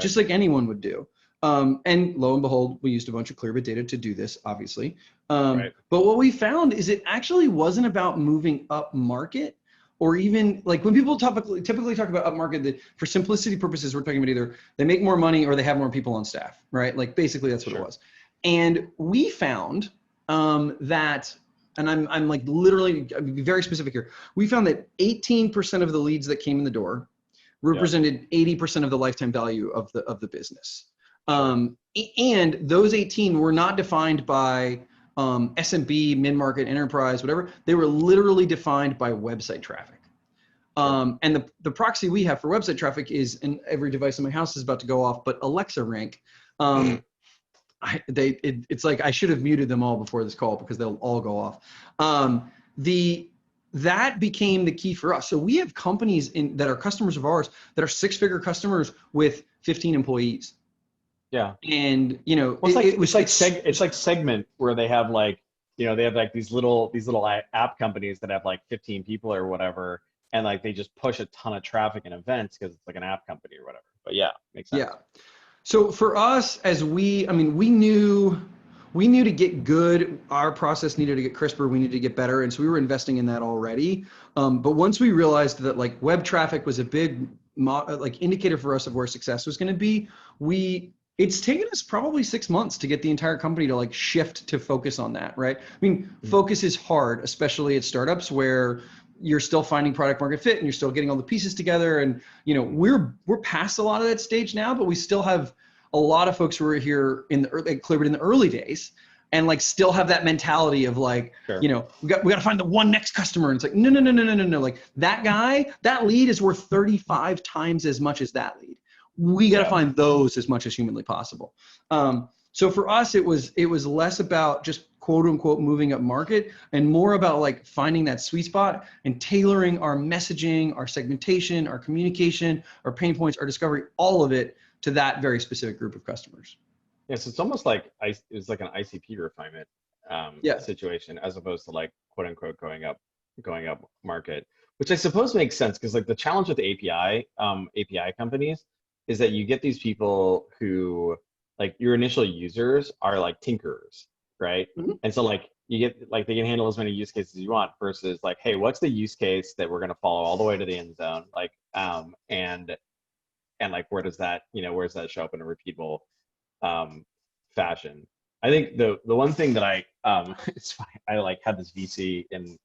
just like anyone would do. And lo and behold, we used a bunch of Clearbit data to do this, obviously. But what we found is it actually wasn't about moving up market, or even like when people typically talk about up market, that for simplicity purposes, we're talking about either they make more money or they have more people on staff, right? Like basically that's what it was. And we found that, and I'm like literally, I'll be very specific here. We found that 18% of the leads that came in the door represented 80% of the lifetime value of the business. And those 18 were not defined by SMB, mid-market, enterprise, whatever. They were literally defined by website traffic. And the proxy we have for website traffic is, and every device in my house is about to go off, but Alexa rank. It's like I should have muted them all before this call because they'll all go off. That became the key for us. So we have companies that are customers of ours that are 6-figure customers with 15 employees. Yeah. And it's like Segment, where they have like, they have like these little app companies that have like 15 people or whatever, and like they just push a ton of traffic and events because it's like an app company or whatever. But yeah, makes sense. Yeah. So for us, we knew to get good, our process needed to get crisper, we needed to get better. And so we were investing in that already. But once we realized that like web traffic was a big indicator for us of where success was going to be, it's taken us probably 6 months to get the entire company to like shift to focus on that, right? I mean, focus is hard, especially at startups where you're still finding product market fit and you're still getting all the pieces together. And, we're past a lot of that stage now, but we still have a lot of folks who were here in the early, Clearbit in the early days, and like still have that mentality of like, Sure. you know, we got to find the one next customer. And it's like, no. Like that guy, that lead is worth 35 times as much as that lead. We got to find those as much as humanly possible. So for us, it was less about just quote unquote moving up market and more about like finding that sweet spot and tailoring our messaging, our segmentation, our communication, our pain points, our discovery, all of it to that very specific group of customers. Yes, it's almost like it's like an ICP refinement situation, as opposed to like quote unquote going up market, which I suppose makes sense because like the challenge with API companies is that you get these people who like your initial users are like tinkerers, right? Mm-hmm. And so like you get like they can handle as many use cases as you want versus like, hey, what's the use case that we're gonna follow all the way to the end zone? Like and like where does that show up in a repeatable fashion? I think the one thing that it's funny, I like had this VC in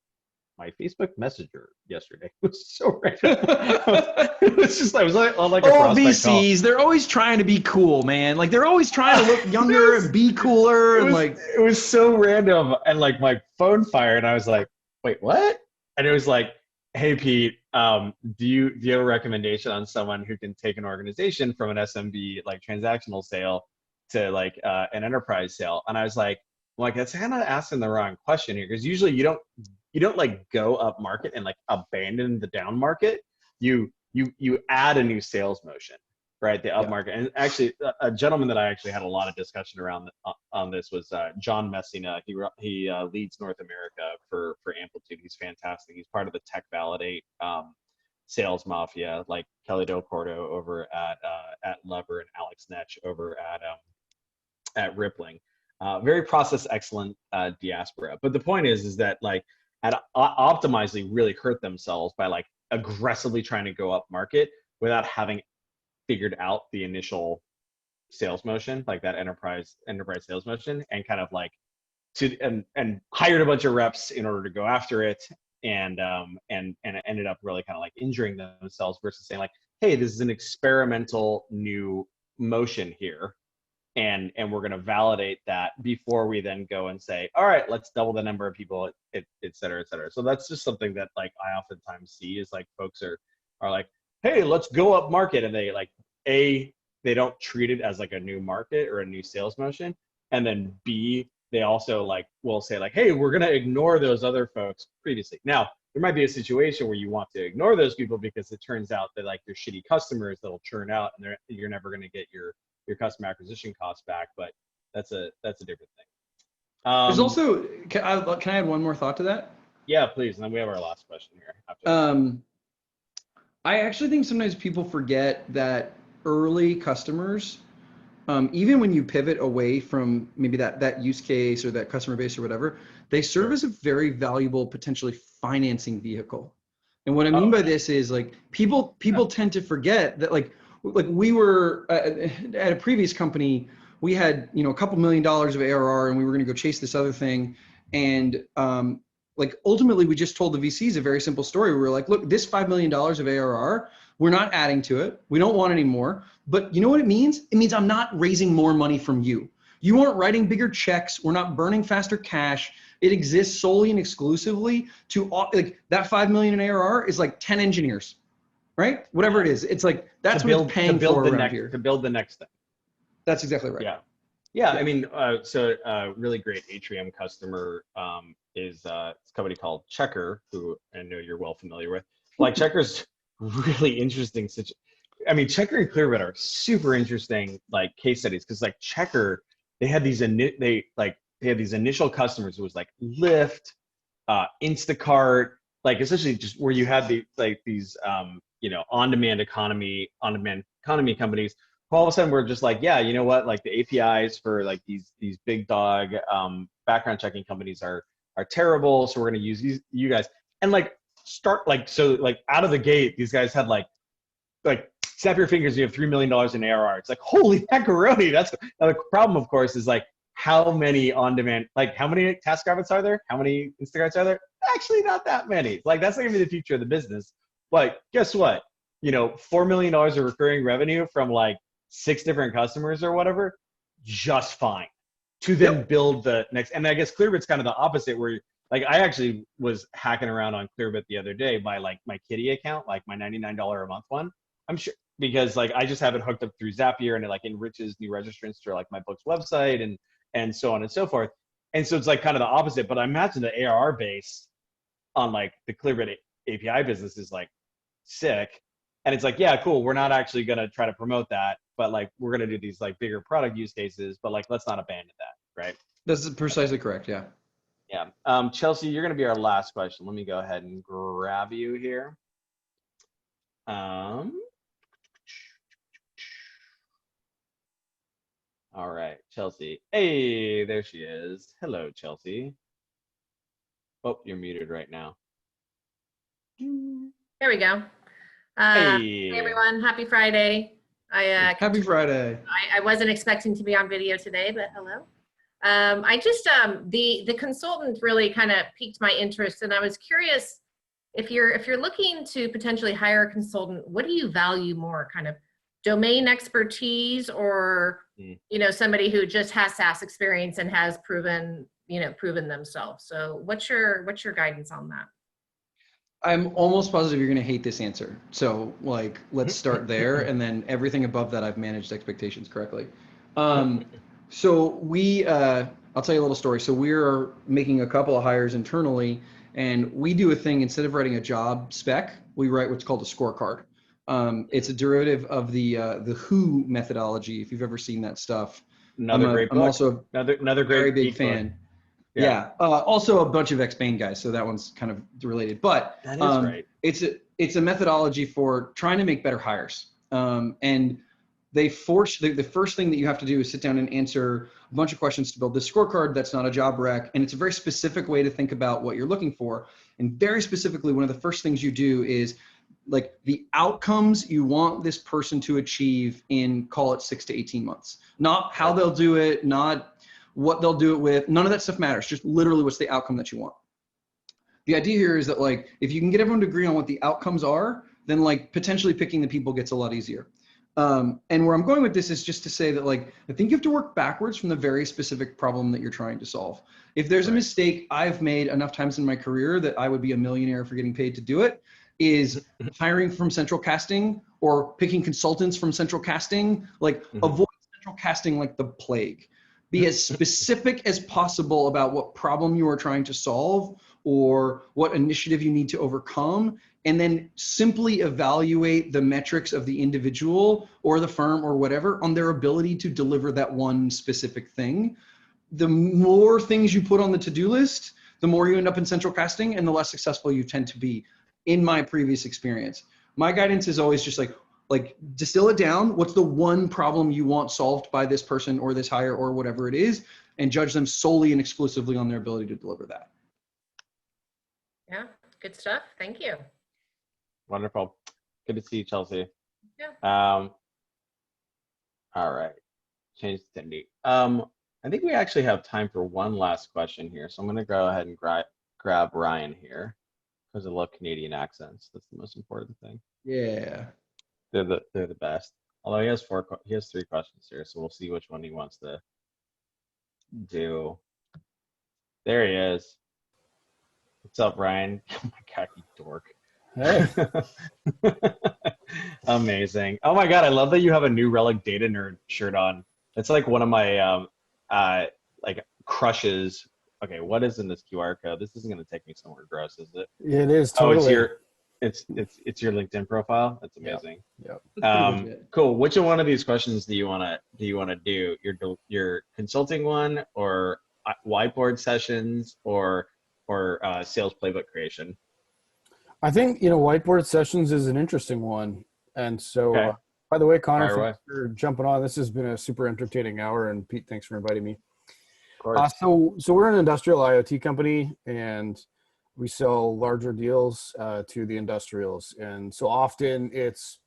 my Facebook Messenger yesterday. It was so random. It was just I was like on like a prospect VCs, call. they're always trying to be cool, man. Like they're always trying to look younger and be cooler. And like it was so random, and like my phone fired, and I was like, wait, what? And it was like, hey Pete, do you have a recommendation on someone who can take an organization from an SMB like transactional sale to like an enterprise sale? And I was like, that's kind of asking the wrong question here, because usually you don't like go up market and like abandon the down market. You add a new sales motion, right? The up market. And actually, a gentleman that I actually had a lot of discussion around on this was John Messina. He leads North America for Amplitude. He's fantastic. He's part of the Tech Validate sales mafia, like Kelly Del Cordo over at Lever and Alex Netch over at Rippling. Very process excellent diaspora. But the point is that like at Optimizely really hurt themselves by like aggressively trying to go up market without having figured out the initial sales motion, like that enterprise sales motion, and kind of like and hired a bunch of reps in order to go after it, and it ended up really kind of like injuring themselves versus saying like, hey, this is an experimental new motion here. And we're going to validate that before we then go and say, all right, let's double the number of people, et cetera, et cetera. So that's just something that like I oftentimes see is like folks are like, hey, let's go up market. And they like, they don't treat it as like a new market or a new sales motion. And then B, they also like will say like, hey, we're going to ignore those other folks previously. Now, there might be a situation where you want to ignore those people because it turns out that like they're shitty customers that'll churn out and you're never going to get your customer acquisition costs back, but that's a different thing. There's also, can I add one more thought to that? Yeah, please. And then we have our last question here. After I actually think sometimes people forget that early customers, even when you pivot away from maybe that use case or that customer base or whatever, they serve as a very valuable, potentially financing vehicle. And what I mean by this is like people tend to forget that like we were at a previous company, we had, a couple $1 million of ARR and we were going to go chase this other thing. And like ultimately we just told the VCs a very simple story. We were like, look, this $5 million of ARR, we're not adding to it. We don't want any more. But you know what it means? It means I'm not raising more money from you. You aren't writing bigger checks. We're not burning faster cash. It exists solely and exclusively to like that 5 million in ARR is like 10 engineers. Right? Whatever it is. It's like, that's what it's paying for around here. To build the next thing. That's exactly right. Yeah. I mean, so a really great Atrium customer is a company called Checker, who I know you're well familiar with. Like Checker's really interesting. I mean, Checker and Clearbit are super interesting like case studies because like Checker, they had these initial customers. It was like Lyft, Instacart, like essentially just where you had these on-demand economy companies who all of a sudden were just like, yeah, you know what, like the APIs for like these big dog background checking companies are terrible, so we're going to use you guys. And like start like, so like out of the gate, these guys had like snap your fingers, you have $3 million in ARR. It's like, holy macaroni. That's the problem, of course, is like how many on-demand, like how many TaskRabbits are there? How many Instacarts are there? Actually not that many. Like that's not going to be the future of the business. But guess what? $4 million of recurring revenue from like 6 different customers or whatever, just fine. To then build the next, and I guess Clearbit's kind of the opposite, where like I actually was hacking around on Clearbit the other day by like my Kitty account, like my $99 a month one. I'm sure because like I just have it hooked up through Zapier, and it like enriches new registrants to like my book's website and so on and so forth. And so it's like kind of the opposite. But I imagine the ARR base on like the Clearbit API business is like sick. And it's like, yeah, cool. We're not actually going to try to promote that, but like, we're going to do these like bigger product use cases, but like, let's not abandon that. Right. That's precisely correct. Yeah. Yeah. Chelsea, you're going to be our last question. Let me go ahead and grab you here. All right, Chelsea. Hey, there she is. Hello, Chelsea. Oh, you're muted right now. There we go. Hey. Hey everyone, happy Friday. Happy Friday. I wasn't expecting to be on video today, but hello. I just, the consultant really kind of piqued my interest, and I was curious if you're looking to potentially hire a consultant, what do you value more, kind of domain expertise, or you know, somebody who just has SaaS experience and has proven themselves? So what's your guidance on that? I'm almost positive you're going to hate this answer. So like, let's start there. And then everything above that, I've managed expectations correctly. So I'll tell you a little story. So we're making a couple of hires internally, and we do a thing. Instead of writing a job spec, we write what's called a scorecard. It's a derivative of the WHO methodology. If you've ever seen that stuff. Another great book. I'm also another great very big fan. Book. Yeah. Also a bunch of ex-Bain guys, so that one's kind of related. But that is right. It's a methodology for trying to make better hires. And they force the first thing that you have to do is sit down and answer a bunch of questions to build this scorecard. That's not a job rec, and it's a very specific way to think about what you're looking for. And very specifically, one of the first things you do is like the outcomes you want this person to achieve in, call it 6 to 18 months. Not how they'll do it, not what they'll do it with. None of that stuff matters. Just literally what's the outcome that you want. The idea here is that like, if you can get everyone to agree on what the outcomes are, then like potentially picking the people gets a lot easier. And where I'm going with this is just to say that like, I think you have to work backwards from the very specific problem that you're trying to solve. If there's a mistake I've made enough times in my career that I would be a millionaire for getting paid to do it, is hiring from central casting or picking consultants from central casting. Like avoid central casting like the plague. Be as specific as possible about what problem you are trying to solve or what initiative you need to overcome, and then simply evaluate the metrics of the individual or the firm or whatever on their ability to deliver that one specific thing. The more things you put on the to-do list, the more you end up in central casting and the less successful you tend to be, in my previous experience. My guidance is always just like distill it down. What's the one problem you want solved by this person or this hire or whatever it is, and judge them solely and exclusively on their ability to deliver that. Yeah, good stuff. Thank you. Wonderful. Good to see you, Chelsea. Yeah. All right. Change to Cindy. I think we actually have time for one last question here. So I'm going to go ahead and grab Ryan here, because I love Canadian accents. That's the most important thing. Yeah. They're the best. Although he has 3 questions here, so we'll see which one he wants to do. There he is. What's up, Ryan? Oh my God, you dork. Hey. Amazing. Oh my God, I love that you have a new Relic Data Nerd shirt on. It's like one of my like crushes. Okay, what is in this QR code? This isn't going to take me somewhere gross, is it? It is totally. Oh, it's your LinkedIn profile. That's amazing. Yep. Cool. Which one of these questions do you want to do? Your consulting one, or whiteboard sessions, or sales playbook creation? I think whiteboard sessions is an interesting one. And so, Okay. By the way, Connor, thanks for jumping on. This has been a super entertaining hour, and Pete, thanks for inviting me. So we're an industrial IoT company, and we sell larger deals to the industrials. And so often it's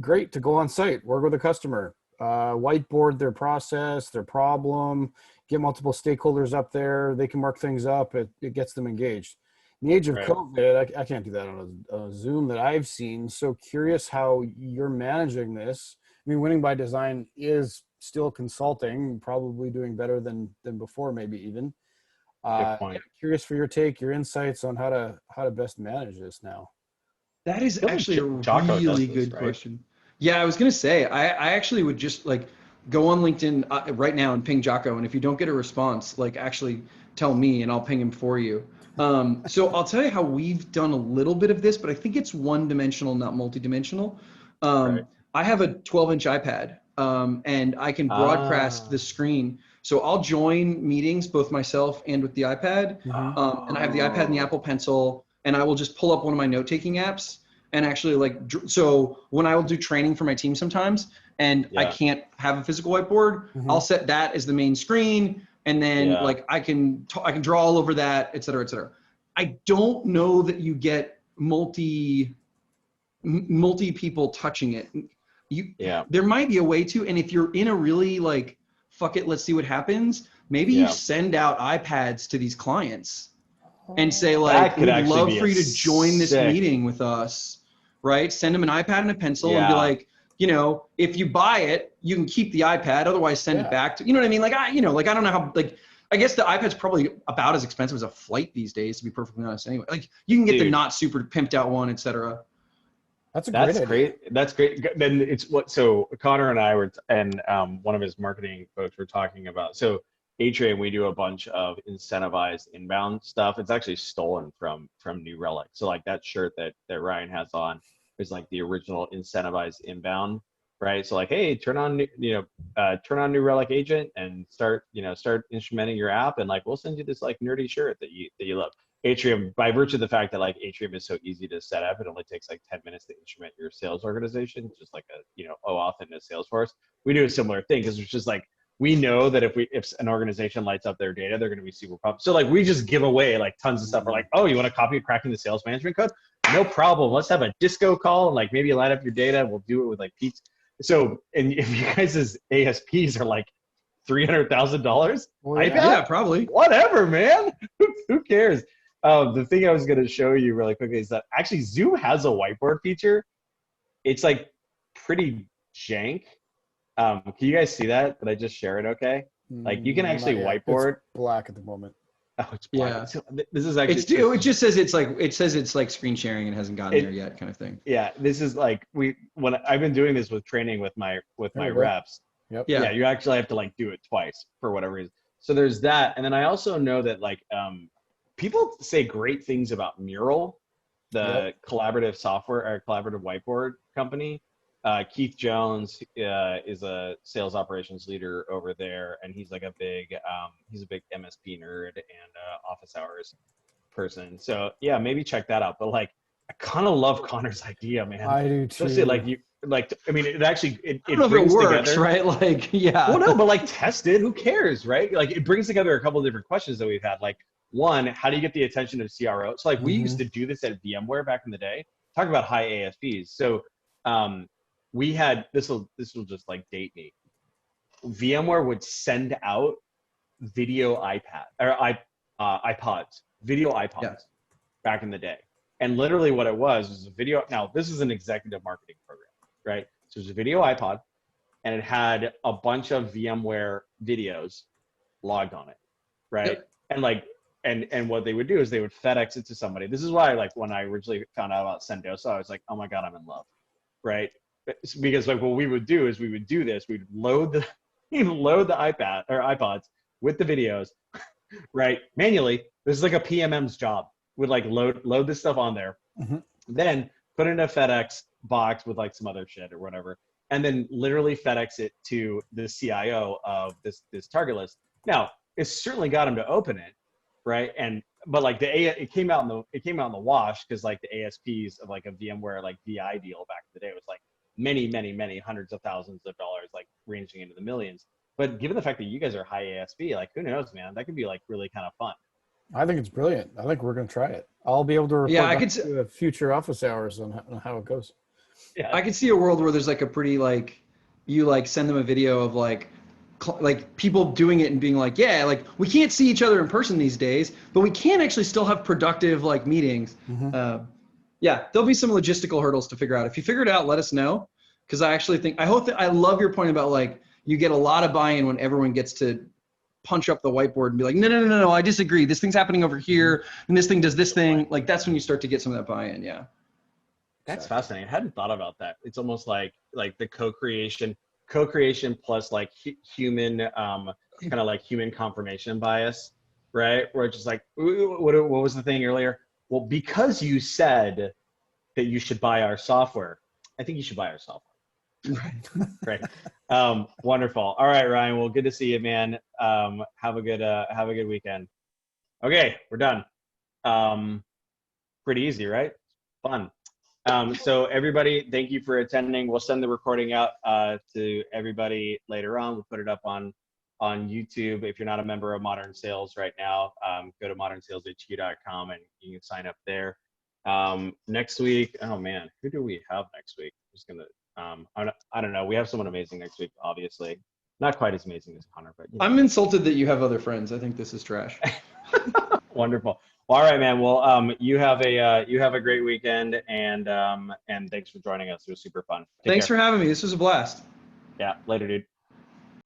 great to go on site, work with a customer, whiteboard their process, their problem, get multiple stakeholders up there. They can mark things up. It gets them engaged. In the age of COVID, I can't do that on a Zoom that I've seen. So curious how you're managing this mean, Winning by Design is still consulting, probably doing better than before, maybe even. Good point. Curious for your take, your insights on how to best manage this now. That is actually a Jocko does really this, good right? question. Yeah, I was gonna say I actually would just like go on LinkedIn right now and ping Jocko, and if you don't get a response, like actually tell me and I'll ping him for you. So I'll tell you how we've done a little bit of this, but I think it's one-dimensional, not multi-dimensional. Right. I have a 12-inch iPad, and I can broadcast the screen. So I'll join meetings, both myself and with the iPad. And I have the iPad and the Apple Pencil, and I will just pull up one of my note-taking apps and actually so when I will do training for my team sometimes, and I can't have a physical whiteboard, I'll set that as the main screen. And then like I can draw all over that, et cetera, et cetera. I don't know that you get multi people touching it. There might be a way to, and if you're in a really like, fuck it, let's see what happens, maybe you send out iPads to these clients and say like, we'd love for you to join this meeting with us, right? Send them an iPad and a pencil and be like, you know, if you buy it, you can keep the iPad, otherwise send it back to, you know what I mean? Like, I don't know how, like, I guess the iPad's probably about as expensive as a flight these days, to be perfectly honest. Anyway, like you can get the not super pimped out one, et cetera. That's great. That's great. Then it's so Connor and I were, and one of his marketing folks were talking about, so Atrium, we do a bunch of incentivized inbound stuff. It's actually stolen from New Relic. So like that shirt that Ryan has on is like the original incentivized inbound, right? So like, hey, turn on New Relic Agent and start instrumenting your app, and like we'll send you this like nerdy shirt that you love. Atrium, by virtue of the fact that like Atrium is so easy to set up, it only takes like 10 minutes to instrument your sales organization, just like a OAuth into Salesforce. We do a similar thing because it's just like, we know that if an organization lights up their data, they're going to be super pumped. So like we just give away like tons of stuff. We're like, oh, you want a copy of Cracking the Sales Management Code? No problem. Let's have a disco call and like maybe light up your data. We'll do it with like Pete's. So, and if you guys' ASPs are like $300,000, yeah, probably. Whatever, man. Who cares? The thing I was going to show you really quickly is that actually Zoom has a whiteboard feature. It's like pretty jank. Can you guys see that? Did I just share it? Okay. Like you can actually whiteboard. It's black at the moment. Oh, it's black. Yeah. So this is actually. It just says it's like screen sharing and hasn't gotten there yet, kind of thing. Yeah, this is like when I've been doing this with training with my reps. Yep. Yeah, you actually have to like do it twice for whatever reason. So there's that, and then I also know that like people say great things about Mural, the collaborative software or collaborative whiteboard company. Keith Jones is a sales operations leader over there, and he's like a big MSP nerd and office hours person. So yeah, maybe check that out. But like, I kind of love Connor's idea, man. I do too. Especially I mean, it actually it brings brings works, together, right? Like, yeah. Well, no, but like test it. Who cares, right? Like it brings together a couple of different questions that we've had. Like one, how do you get the attention of CRO? So like we used to do this at VMware back in the day. Talk about high ASPs. So we had this will just like date me. VMware would send out video iPods back in the day, and literally what it was a video. Now this is an executive marketing program, right? So it was a video iPod, and it had a bunch of VMware videos logged on it, right? Yep. And like and what they would do is they would FedEx it to somebody. This is why like when I originally found out about Sendoso, I was like, oh my god, I'm in love, right? Because like what we would do is we'd load the iPad or iPods with the videos, right? Manually. This is like a PMM's job. Would like load this stuff on there, then put it in a FedEx box with like some other shit or whatever, and then literally FedEx it to the CIO of this target list. Now it certainly got him to open it, right? But like it came out in the wash because like the ASPs of like a VMware like VI deal back in the day was like many hundreds of thousands of dollars, like ranging into the millions. But given the fact that you guys are high ASP, like who knows, man, that could be like really kind of fun. I think it's brilliant. I think we're going to try it. I'll be able to report to future office hours on how it goes. Yeah, I could see a world where there's like a pretty like you like send them a video of like people doing it and being like, yeah, like we can't see each other in person these days, but we can actually still have productive like meetings. Yeah, there'll be some logistical hurdles to figure out. If you figure it out, let us know. Because I actually think, I love your point about like, you get a lot of buy-in when everyone gets to punch up the whiteboard and be like, no, I disagree. This thing's happening over here, and this thing does this thing. Like, that's when you start to get some of that buy-in, yeah. That's fascinating. I hadn't thought about that. It's almost like the co-creation plus like human, kind of like human confirmation bias, right? Where it's just like, what was the thing earlier? Well, because you said that you should buy our software, I think you should buy our software. Right. Wonderful. All right, Ryan. Well, good to see you, man. Have a good weekend. Okay, we're done. Pretty easy, right? Fun. So everybody, thank you for attending. We'll send the recording out to everybody later on. We'll put it up on YouTube. If you're not a member of Modern Sales right now, go to modernsaleshq.com and you can sign up there. Next week, oh man, who do we have next week? I'm just gonna, I don't know. We have someone amazing next week, obviously. Not quite as amazing as Connor, but I'm insulted that you have other friends. I think this is trash. Wonderful. Well, all right, man. Well, you have a great weekend, and thanks for joining us. It was super fun. Thanks for having me. This was a blast. Yeah. Later, dude.